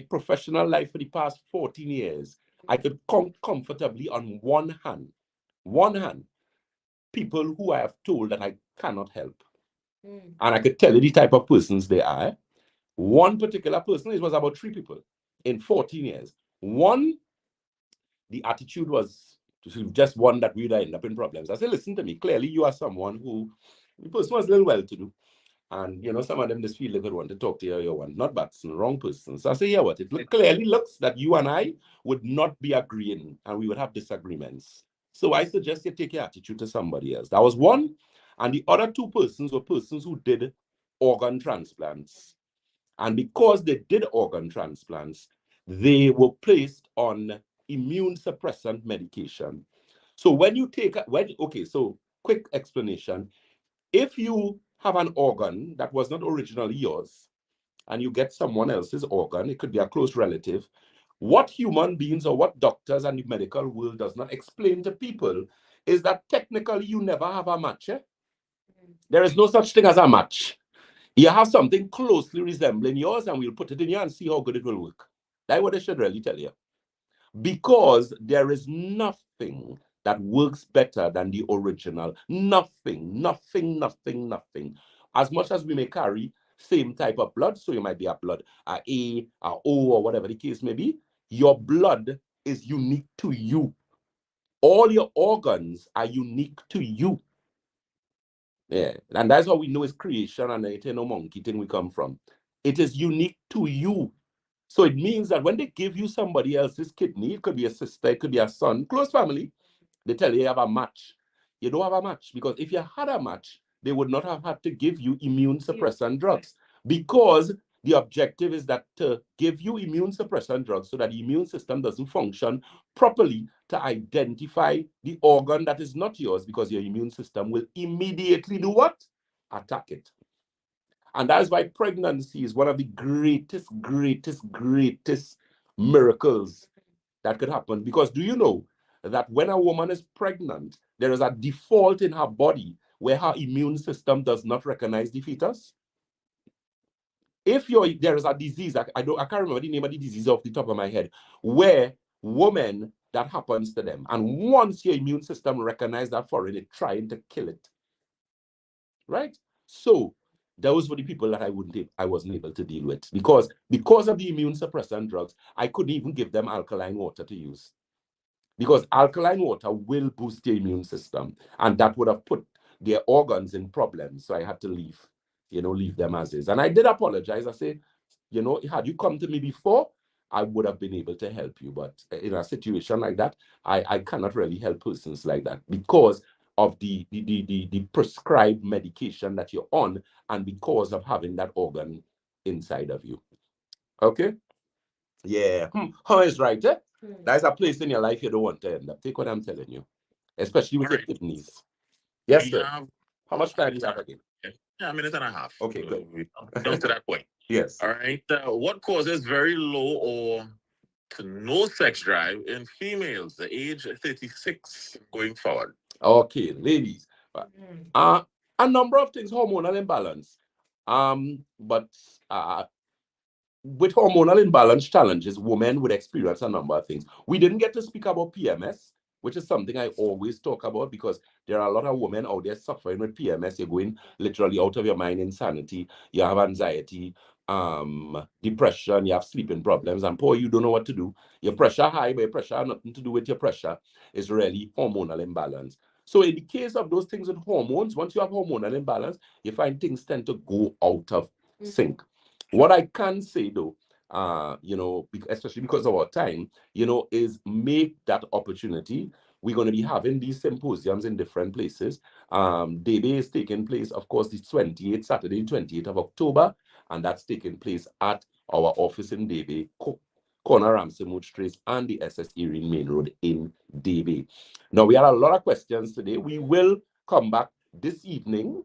professional life for the past 14 years, I could count comfortably on one hand, people who I have told that I cannot help. And I could tell you the type of persons they are. One particular person, it was about 3 people in 14 years. One, the attitude was just one that we'd end up in problems. I said, listen to me, clearly you are someone who, the person was a little well-to-do. And, you know, some of them just feel they could want to talk to you one, not Batson, wrong person. So I say, yeah, what? It clearly looks that you and I would not be agreeing and we would have disagreements. So I suggest you take your attitude to somebody else. That was one. And the other 2 persons were persons who did organ transplants. And because they did organ transplants, they were placed on immune suppressant medication. So when you take, okay, so quick explanation. If you have an organ that was not originally yours, and you get someone else's organ, it could be a close relative, what human beings or what doctors and the medical world does not explain to people is that technically you never have a match. There is no such thing as a match. You have something closely resembling yours, and we'll put it in here and see how good it will work. That's what I should really tell you. Because there is nothing that works better than the original. Nothing. as much as we may carry same type of blood, so you might be a blood, a A, a O, or whatever the case may be, your blood is unique to you. All your organs are unique to you. Yeah, and that's how we know it's creation and it ain't no monkey thing we come from. It is unique to you. So it means that when they give you somebody else's kidney, it could be a sister, it could be a son, close family, they tell you have a match. You don't have a match because if you had a match, they would not have had to give you immune suppressant drugs, because the objective is that to give you immune suppressant drugs so that the immune system doesn't function properly to identify the organ that is not yours, because your immune system will immediately do what? Attack it. And that's why pregnancy is one of the greatest miracles that could happen. Because do you know that when a woman is pregnant, there is a default in her body where her immune system does not recognize the fetus? If there is a disease, I can't remember the name of the disease off the top of my head, where women, that happens to them. And once your immune system recognizes that foreign, it's trying to kill it. Right? So those were the people that I wasn't able to deal with, because of the immune suppressant drugs, I couldn't even give them alkaline water to use, because alkaline water will boost your immune system, and that would have put their organs in problems. So I had to leave them as is. And I did apologize. I said, had you come to me before, I would have been able to help you. But in a situation like that, I cannot really help persons like that because of the prescribed medication that you're on, and because of having that organ inside of you. Okay? Yeah. How is right, eh? There's a place in your life you don't want to end up. Take what I'm telling you. Especially with your kidneys. Yes, sir. How much time do you have again? Yeah, a minute and a half. Okay, good. Down to that point. Yes. All right. What causes very low or to no sex drive in females, the age 36 going forward? Okay, ladies. A number of things, hormonal imbalance. But with hormonal imbalance challenges, women would experience a number of things. We didn't get to speak about PMS, which is something I always talk about, because there are a lot of women out there suffering with PMS. You're going literally out of your mind, insanity, you have anxiety, depression, you have sleeping problems, and poor, you don't know what to do. Your pressure high, but your pressure has nothing to do with your pressure. It's really hormonal imbalance. So in the case of those things with hormones, once you have hormonal imbalance, you find things tend to go out of sync. What I can say though, especially because of our time, is make that opportunity. We're going to be having these symposiums in different places. DB is taking place, of course, the Saturday, 28th of October, and that's taking place at our office in DB, corner Ramsey Street and the SS Erin Main Road in DB. Now, we had a lot of questions today. We will come back this evening,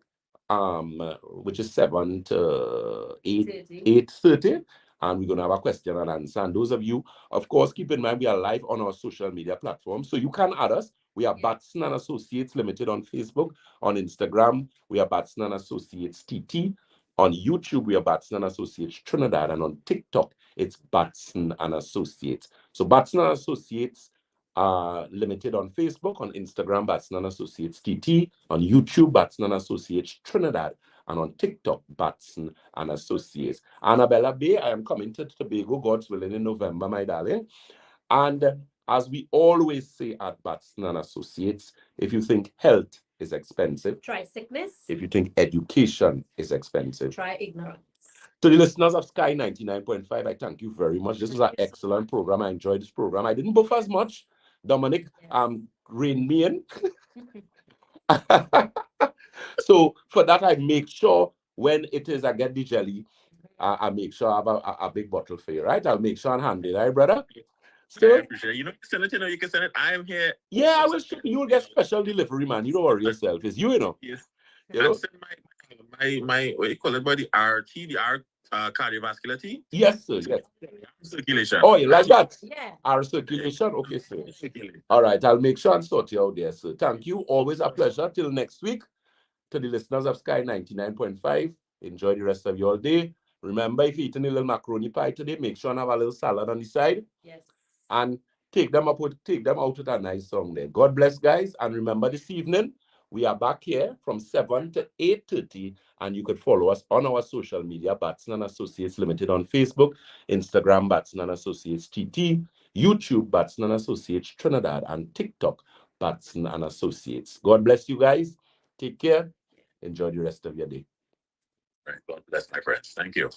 which is 7 to 8:30, and we're going to have a question and answer. And those of you, of course, keep in mind we are live on our social media platforms, so you can add us. We are Batson and Associates Limited on Facebook. On Instagram, we are Batson and Associates TT. On YouTube, we are Batson and Associates Trinidad, and on TikTok, it's Batson and Associates. So Batson and Associates Limited on Facebook, on Instagram, Batson and Associates TT, on YouTube, Batson and Associates Trinidad, and on TikTok, Batson and Associates. Annabella Bay, I am coming to Tobago, God's willing, in November, my darling. And as we always say at Batson and Associates, if you think health is expensive, try sickness. If you think education is expensive, try ignorance. To the listeners of Sky 99.5, I thank you very much. This was an excellent program. I enjoyed this program. I didn't buff as much. Dominic reined me in. So for that, I make sure when it is I get the jelly, I make sure I have a big bottle for you, right? I'll make sure and hand it, right, brother? So, I appreciate it. You can send it, you can send it. I am here. Yeah, I will ship you. You'll get special delivery, man. You don't worry yourself. It's you, Yes. You know? Send my what you call it, buddy? RT, cardiovascular T? Yes, sir. Yes. Circulation. Oh, you like that? Yeah. Our circulation? Okay, sir. All right, I'll make sure and sort you out there, sir. Thank you. Always a pleasure. Till next week. To the listeners of Sky 99.5, enjoy the rest of your day. Remember, if you're eating a little macaroni pie today, make sure and have a little salad on the side. Yes. And take them out with a nice song there. God bless, guys. And remember, this evening, We are back here from 7 to 8:30, and you could follow us on our social media, Batson and Associates Limited on Facebook, Instagram, Batson and Associates TT, YouTube, Batson and Associates Trinidad, and TikTok, Batson and Associates. God bless you guys. Take care. Enjoy the rest of your day. All right, God bless my friends. Thank you.